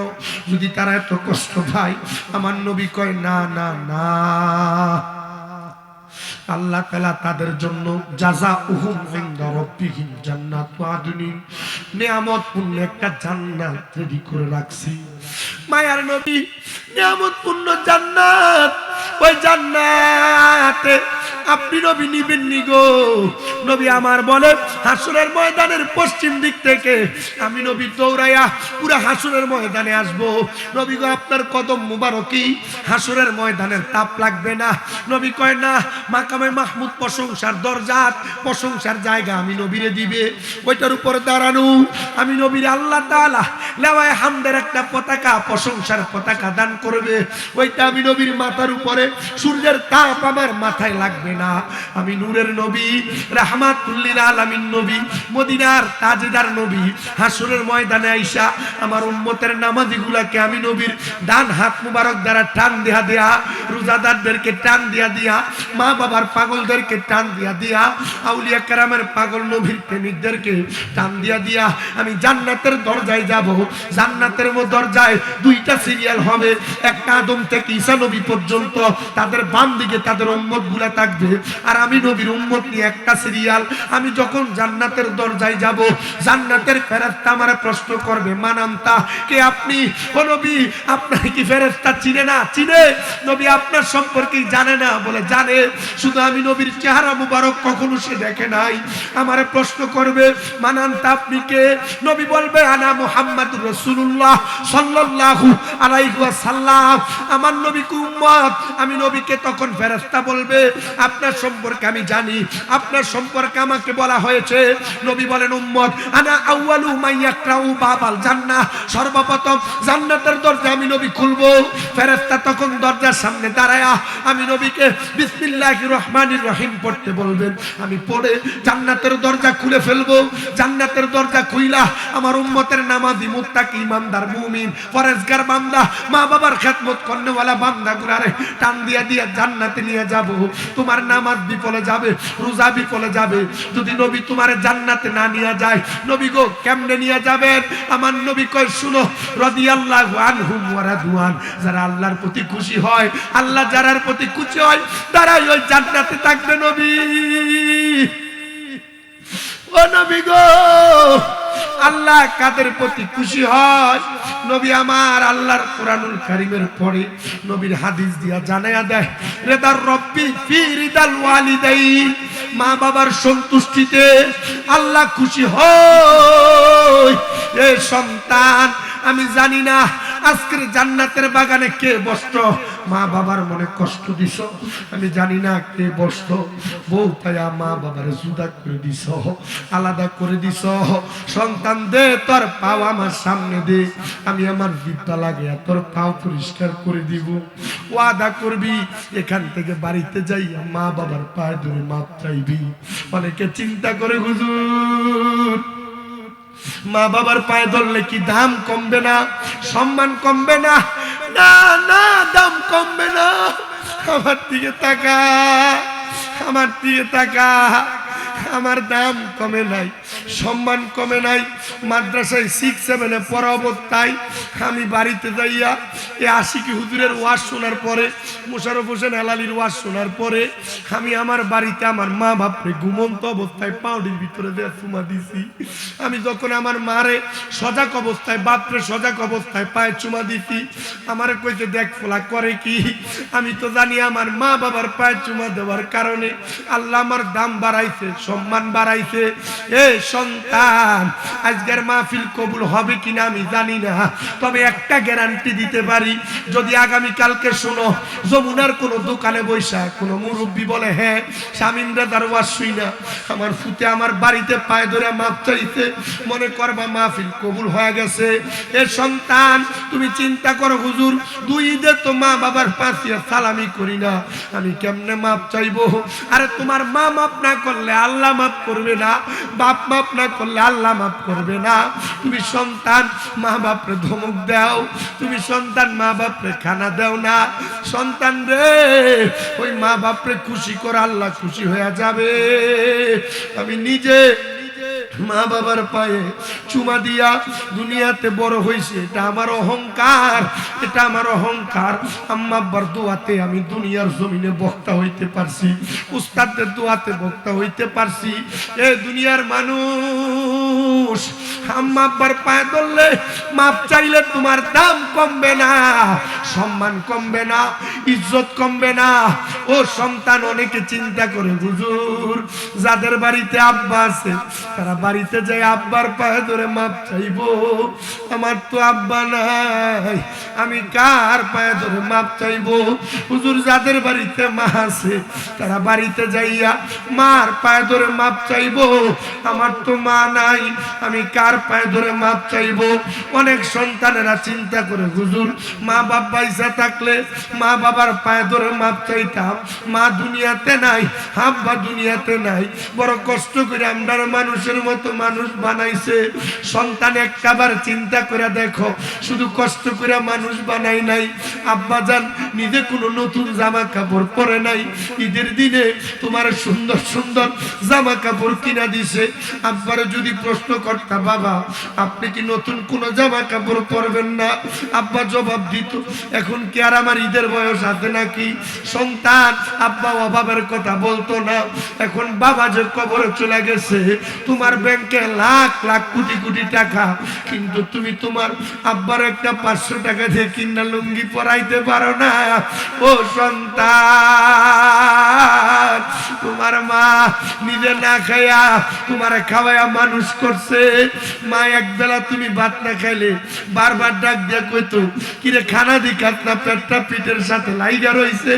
যদি তারা এত কষ্ট পায়। আমার নবী কয় না না না, আল্লাহ তাআলা তাদের জন্য জাযাউহুম ইনদা রাব্বিহিম জান্নাতু আদনিন, নিয়ামতপূর্ণ একটা জান্নাত রেডি করে রাখছি। মায়ার নবী, নিয়ামতপূর্ণ জান্নাত, ওই জান্নাতে আপনি নবী নিবেন নি গো? নবী আমার বলে হাসরের ময়দানের পশ্চিম দিক থেকে আমি নবী দৌড়াইয়া পুরা হাসরের ময়দানে আসবো। নবী গো, আপনার কদম মুবারকি হাসরের ময়দানের তাপ লাগবে না। নবী কয় না, মাকামে মাহমুদ প্রশংসার দরজাত, প্রশংসার জায়গা আমি নবীরে দিবে। ওইটার উপরে দাঁড়ানো আমি নবীর আল্লাহ তাআলা লেওয়ায়ে হামদের একটা পতাকা, প্রশংসার পতাকা দান করবে। ওইটা আমি নবীর মাথার উপরে, সূর্যের তাপ আমার মাথায় লাগবে না। আমি নূরের নবী, রাহমাতুল লিল আলামিন নবী, মদিনার তাজদার নবী, হাসরের ময়দানে আইসা আমার উম্মতের নামাজীগুলাকে আমি নবীর ডান হাত মুবারক দ্বারা টান দিয়া দিয়া, রোজাদারদেরকে টান দিয়া দিয়া, মা বাবার পাগলদেরকে টান দিয়া দিয়া, আউলিয়া কেরামের পাগল নবীর প্রেমিকদেরকে টান দিয়া দিয়া আমি জান্নাতের দরজায় যাব। জান্নাতের দরজায় 2টা সিরিয়াল হবে, একটা আদম থেকে ঈসা নবী পর্যন্ত, তাদের বাম দিকে তাদের উম্মতগুলা থাকবে, আর আমি নবীর উম্মত নিয়ে একটা সিরিয়াল। আমি যখন জান্নাতের দরজায় যাব, জান্নাতের ফেরেশতা আমারে প্রশ্ন করবে, মানান্তা, কে আপনি? ও নবী, আপনার কি ফেরেশতা চিনে না? চিনে। নবী আপনার সম্পর্কে জানে না? বলে জানে, শুধু আমি নবীর চেহারা মুবারক কখনো সে দেখে নাই। আমারে প্রশ্ন করবে, মানান্তা, আপনি কে? নবী বলবে, আনা মুহাম্মাদুর রাসূলুল্লাহ সাল্লাল্লাহু আলাইহি ওয়াসাল্লাম, আমার নবী কি উম্মত। আমি নবীকে তখন ফেরেশতা বলবে, আপনার সম্পর্কে আমি জানি, আপনার সম্পর্কে আমাকে বলা হয়েছে। নবী বলেন, উম্মত, আনা আউয়ালু মান ইয়াকরাউ বাবাল জান্নাহ, সর্বপ্রথম জান্নাতের দরজা আমি নবী খুলবো। ফেরেশতা তখন দরজার সামনে দাঁড়ায়া আমি নবীকে বিসমিল্লাহির রহমানির রহিম পড়তে বলবেন। আমি পড়ে জান্নাতের দরজা খুলে ফেলবো। জান্নাতের দরজা খুইলা আমার উম্মতের নামাজি, মুত্তাকি, ইমানদার, মুমিন, পরেজগার বান্দা, মা বাবার খেদমত করনেওয়ালা বান্দাগুলারে টান দিয়া দিয়া জান্নাতে নিয়ে যাব। তোমার নামাজ বিফলে যাবে, রোজা বিফলে যাবে যদি নবী তোমারে জান্নাতে না নিয়ে যায়। নবী গো, কেমনে নিয়ে যাবেন? আমার নবী কয়, শুনো, রাদিয়াল্লাহু আনহুম ওয়া রাদওয়ান, যারা আল্লাহর প্রতি খুশি হয়, আল্লাহ যারার প্রতি খুশি হয়, তারাই ওই জান্নাতে থাকবে। নবী, ও নবী গো, আল্লাহ কাদের প্রতি খুশি হয়? নবী আমার আল্লাহর কোরআনুল কারীমের পড়ে নবীর হাদিস দিয়া জানায়া দেয়, রিদার রব্বি ফি রিদাল ওয়ালিদাইন, মা বাবার সন্তুষ্টিতে আল্লাহ খুশি হয়। এ সন্তান, আমি জানি না আজকের জান্নাতের বাগানে কে বসত, মা বাবার মনে কষ্ট দিছ, আমি জানি না কে বসত, বউ পায়া মা বাবার জুদা করে দিছ, আলাদা করে দিছ। সন্তান দে তোর পাও আমার সামনে দে, আমি আমার বিদ্যা লাগে তোর পাও পরিষ্কার করে দিব। ওয়াদা করবি এখান থেকে বাড়িতে যাই মা বাবার পায়ে ধরে মাপ চাইবি। অনেকে চিন্তা করে হুজুর মা বাবার পায়ে ধরলে কি দাম কমবে না, সম্মান কমবে না? না না, দাম কমবে না। আমার দিকে তাকা, আমার দিকে তাকা। আমার দাম কমে নাই, সম্মান কমে নাই। মাদ্রাসায় 6-7-এ পড়া অবস্থায় আমি বাড়িতে যাইয়া এই আশিকি হুজুরের ওয়াজ শোনার পরে, মোশাররফ হোসেন হেলালির ওয়াজ শোনার পরে আমি আমার বাড়িতে আমার মা বাপরে ঘুমন্ত অবস্থায় পাউডির ভিতরে দিয়ে চুমা দিছি। আমি যখন আমার মারে সজাগ অবস্থায়, বাপরে সজাগ অবস্থায় পায়ে চুমা দিছি, আমারে কইতে দেখ ফোলা করে কি? আমি তো জানি আমার মা বাবার পায়ে চুমা দেওয়ার কারণে আল্লাহ আমার দাম বাড়াইছে, সম্মান বাড়াইছে। এ সন্তান, আজকের মাহফিল কবুল হবে কিনা আমি জানি না, তবে একটা গ্যারান্টি দিতে পারি, যদি আগামী কালকে শোনো যমুনার কোনো দোকানে বৈশা কোনো মুরব্বী বলে হ্যাঁ শামীম রাজার ওয়াজ শুই না আমার ফুতে আমার বাড়িতে পায়ে ধরে মাপ চাইতে, মনে করবা মাহফিল কবুল হয়ে গেছে। এ সন্তান, তুমি চিন্তা করো হুজুর 2 ঈদে তো মা বাবার পাশে সালামি করি না, আমি কেমনে মাপ চাইবো? আরে তোমার মা মাপ না করলে আল্লাহ মাফ করবে না, বাপ মাফ না করলে আল্লাহ মাফ করবে না। তুমি সন্তান মা বাপরে ধমক দাও, তুমি সন্তান মা বাপরে খানা দাও না। সন্তান রে, ওই মা বাপরে খুশি করে আল্লাহ খুশি হয়ে যাবে। আমি নিজে মা বাবার পায়ে চুমা দিয়া দুনিয়াতে বড় হইছে, এটা আমার অহংকার, এটা আমার অহংকার। আম্মা আব্বার দোয়াতে আমি দুনিয়ার জমিনে বক্তা হইতে পারছি, উস্তাদদের দোয়াতে বক্তা হইতে পারছি। এ দুনিয়ার মানুষ, আম্মা আব্বার পায়ে ধরলে মাপ চাইলে তোমার দাম কমবে না, সম্মান কমবে না, ইজ্জত কমবে না। ও সন্তান, অনেকে চিন্তা করে হুজুর যাদের বাড়িতে আব্বা আছে তারা বাড়িতে যাই আব্বার পায়ে ধরে মাপ চাইবো, আমার তো আব্বা নাই, আমি কার পায়ে ধরে মাপ চাইবো? হুজুর যাদের বাড়িতে মা আছে তারা বাড়িতে যাইয়া মার পায়ে ধরে মাপ চাইবো, আমার তো মা নাই, আমি কার পায়ে ধরে মাপ চাইবো? অনেক সন্তানেরা চিন্তা করে হুজুর মা বাপ পয়সা থাকলে মা বাবার পায়ে ধরে মাপ চাইতাম, মা দুনিয়াতে নাই, আব্বা দুনিয়াতে নাই, বড় কষ্ট করে আমরা মানুষের মতো মানুষ বানাইছে। সন্তান একবার চিন্তা করে দেখো, শুধু কষ্ট করে মানুষ বানাই নাই, আব্বা জান নিজে কোনো নতুন জামা কাপড় পরে নাই, ঈদের দিনে তোমার সুন্দর সুন্দর জামা কাপড় কিনা দিছে। আব্বারে যদি প্রশ্ন করতা বাবা আপনি কি নতুন কোনো জামা কাপড় পরবেন না, আব্বা জবাব দিত এখন কি আর আমার ঈদের বয়স আছে নাকি? সন্তান আব্বা অভাবের কথা বলতো না, এখন বাবা যে কবরে চলে গেছে, তোমার ব্যাংকে লাখ লাখ কোটি কোটি টাকা, কিন্তু তুমি তোমার আব্বার একটা 500 টাকা দিয়ে কিনা লুঙ্গি পরাইতে পারো না। ও সন্তান, তোমার মা নিজে না খাইয়া তোমার খাওয়াইয়া মানুষ করছে। মা একবেলা তুমি ভাত না খাইলে বারবার ডাক দিয়া কইতো কিরে খানা দি খাত না, পেটটা পিঠের সাথে লাইগা রইছে।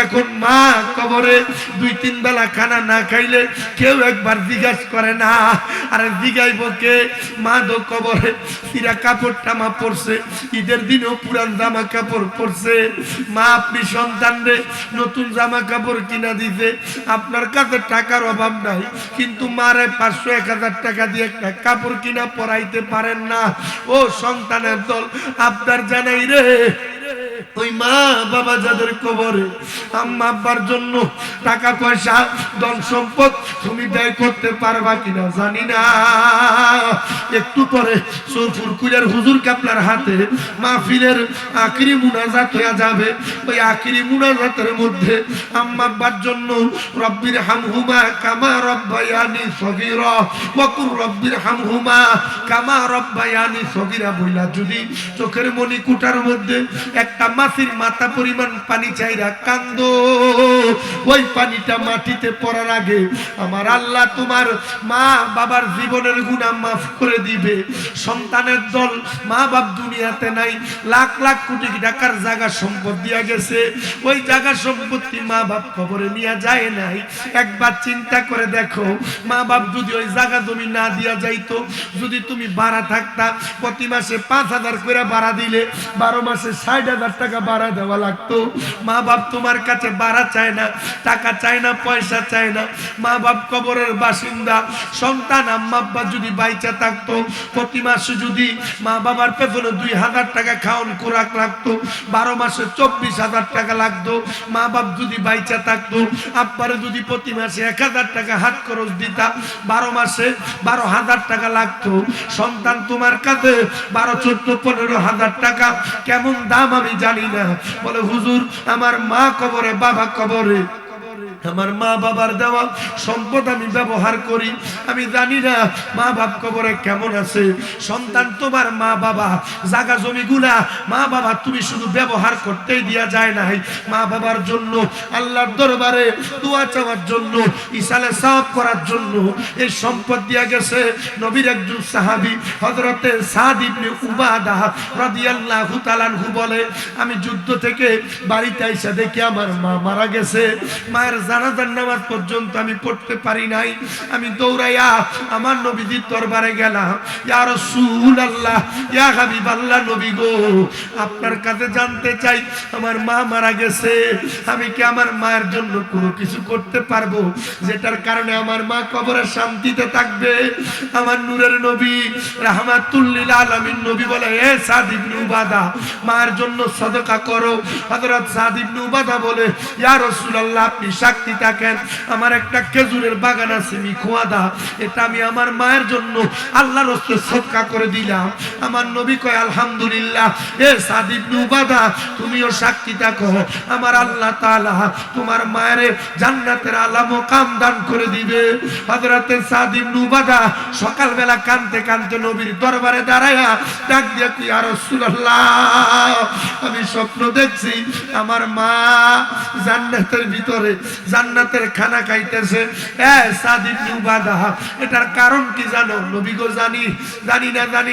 এখন মা কবরে 2-3 বেলা খানা না খাইলে কেউ একবার জিজ্ঞাসা করে না, আরে জিগাইব কে? মা দো কবরে সিরা কাপড়টা মা পরছে, ঈদের দিনেও পুরান জামা কাপড় পরছে। মা আপনি সন্তানরে নতুন জামা কাপড় কিনা দিতে, আপনার কাছে টাকার অভাব নাই, কিন্তু মারে 500-1000 টাকা দিয়ে একটা কাপড় কিনা পরাইতে পারেন না। ও সন্তানের দল, আপনার জানাই রে ওই মা বাবা যাদের কবরে, আম্মা আব্বার জন্য টাকা পয়সা ধন সম্পদ তুমি ব্যয় করতে পারবা কিনা জানি না। একটু পরে ফুরকুলের হুজুর কাপলার হাতে মাহফিলের আখিরি মুনাজাত হয়ে যাবে। ওই আখিরি মুনাজাতের মধ্যে আম্মা আব্বার জন্য রব্বির হামহুমা কামা রব্বায়ানি সগীরা ওয়া কুর রব্বির হামহুমা কামা রব্বায়ানি সগীরা বইলা যদি চোখের মনি কুটার মধ্যে একটা মাছির মাথা পরিমাণ পানি চাইরা কান্দো, ওই পানিটা মাটিতে পড়ার আগে আমার আল্লাহ তোমার মা বাবার জীবনের গুনাহ মাফ করে দিবে। সন্তানের দল, মা বাপ দুনিয়াতে নাই, লাখ লাখ কোটি টাকার জায়গা সম্পদ দিয়া গেছে, ওই জায়গা সম্পত্তি মা বাপ কবরে নিয়ে যায় নাই। একবার চিন্তা করে দেখো, মা বাপ যদি ওই জায়গা জমি না দিয়া যাইতো, যদি তুমি ভাড়া থাকতা, প্রতি মাসে 5,000 করে ভাড়া দিলে 12 মাসে 60,000 টাকা ভাড়া দেওয়া লাগতো। মা বাপ তোমার কাছে ভাড়া চায় না, টাকা চায় না, পয়সা চায় না, মা বাপ কবরের বাসিন্দা। সন্তান আম্মা আব্বা যদি বাইচা থাকতো, প্রতি মাসে যদি মা বাবার পেছনে 2,000 টাকা খাওয়ান খোরাক লাগতো, 12 মাসে 24,000 টাকা লাগতো। মা বাপ যদি বাইচা থাকতো, আব্বারে যদি প্রতি মাসে 1,000 টাকা হাত খরচ দিতা, 12 মাসে 12,000 টাকা লাগতো। সন্তান তোমার কাছে 12, 14, 15,000 টাকা কেমন দাম আমি জানি না। বলে হুজুর আমার মা কবরে, বাবা কবরে, আমার মা বাবার দেওয়া সম্পদ আমি ব্যবহার করি, আমি জানি না মা বাপ কবরে কেমন আছে। সন্তান তোমার মা বাবা জায়গা জমিগুলা মা বাবা তুমি শুধু ব্যবহার করতেই দিয়া যায় নাই, মা বাবার জন্য আল্লাহর দরবারে দোয়া চাওয়ার জন্য, ইসালে সাওয়াব করার জন্য এই সম্পদ দিয়া গেছে। নবীর একজন সাহাবী হযরতে সাদ ইবনে উবাদা রাদিয়াল্লাহু তাআলা আনহু বলে, আমি যুদ্ধ থেকে বাড়িতে এসে দেখি আমার মা মারা গেছে। মায়ের জানাজার নামাজ পর্যন্ত আমি পড়তে পারি নাই। আমি দৌড়াইয়া আমার নবীজির দরবারে গেলাম, ইয়া রাসূলুল্লাহ, ইয়া হাবিবাল্লাহ, নবী গো আপনার কাছে জানতে চাই আমার মা মারা গেছে, আমি কি আমার মায়ের জন্য কোনো কিছু করতে পারবো যেটার কারণে আমার মা কবরে শান্তিতে থাকবে? আমার নূরের নবী রাহমাতুল লিল আলামিন নবী বলে, এ সাদ ইবনে উবাদা মায়ের জন্য সাদকা করো। হযরত সাদ ইবনে উবাদা বলে, ইয়া রাসূলুল্লাহ আপনি সাক্ষী থাকেন, আমার একটা খেজুরের বাগান আছে মিখওয়াদা, এটা আমি আমার মায়ের জন্য আল্লাহর রাস্তে সদকা করে দিলাম। আমার নবী কয় আলহামদুলিল্লাহ, এ সাদ ইবনে উবাদা তুমিও সাক্ষী থাকো, আমার আল্লাহ তাআলা তোমার মায়ের জান্নাতের আলা মাকাম দান করে দিবে। হযরতে সাদ ইবনে উবাদা সকালবেলা কাঁদতে কাঁদতে নবীর দরবারে দাঁড়ায়া ডাক দিয়া কি, ইয়া রাসূলুল্লাহ আমি স্বপ্ন দেখছি আমার মা জান্নাতের ভিতরে জান্নাতের খানা খাইতেছে। এ সাদ ইবনে উবাদা এটার কারণ কি জানো? নবী গো জানি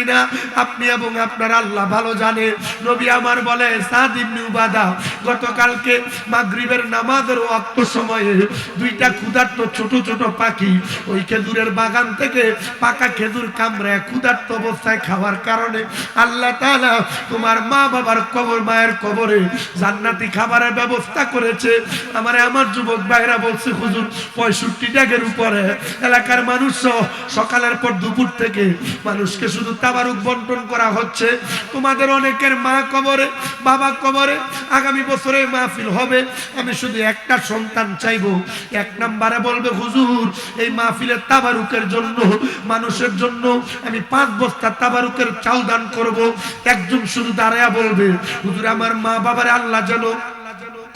না, আপনি এবং আপনার আল্লাহ ভালো জানে। নবী আমার বলে, সাদ ইবনে উবাদা গতকালকে মাগরিবের নামাজের ওয়াক্ত সময়ে দুইটা ক্ষুধার্ত ছোট ছোট পাখি ওই খেজুরের বাগান থেকে পাকা খেজুর কামড়ে ক্ষুধার্ত অবস্থায় খাওয়ার কারণে আল্লাহ তাআলা তোমার মা বাবার কবর, মায়ের কবরে জান্নাতি খাবারের ব্যবস্থা করেছে। আমার যুবক ভাইরা বলছে, হুজুর 65 টাকার উপরে এলাকার মানুষ সকালের পর দুপুর থেকে মানুষকে শুধু তাবারুক বন্টন করা হচ্ছে। তোমাদের অনেকের মা কবরে, বাবা কবরে, আগামী বছরে মাহফিল হবে, আমি শুধু একটা সন্তান চাইবো। 1 নম্বরে বলবে, হুজুর এই মাহফিলের তাবারুকের জন্য মানুষের জন্য আমি 5 বস্তা তাবারুকের চাল দান করব। একজন শুধু দাঁড়ায়া বলবে, হুজুর আমার মা বাবারে আল্লাহ যেন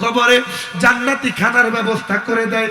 কবরে জান্নাতি খানার ব্যবস্থা করে দেয়।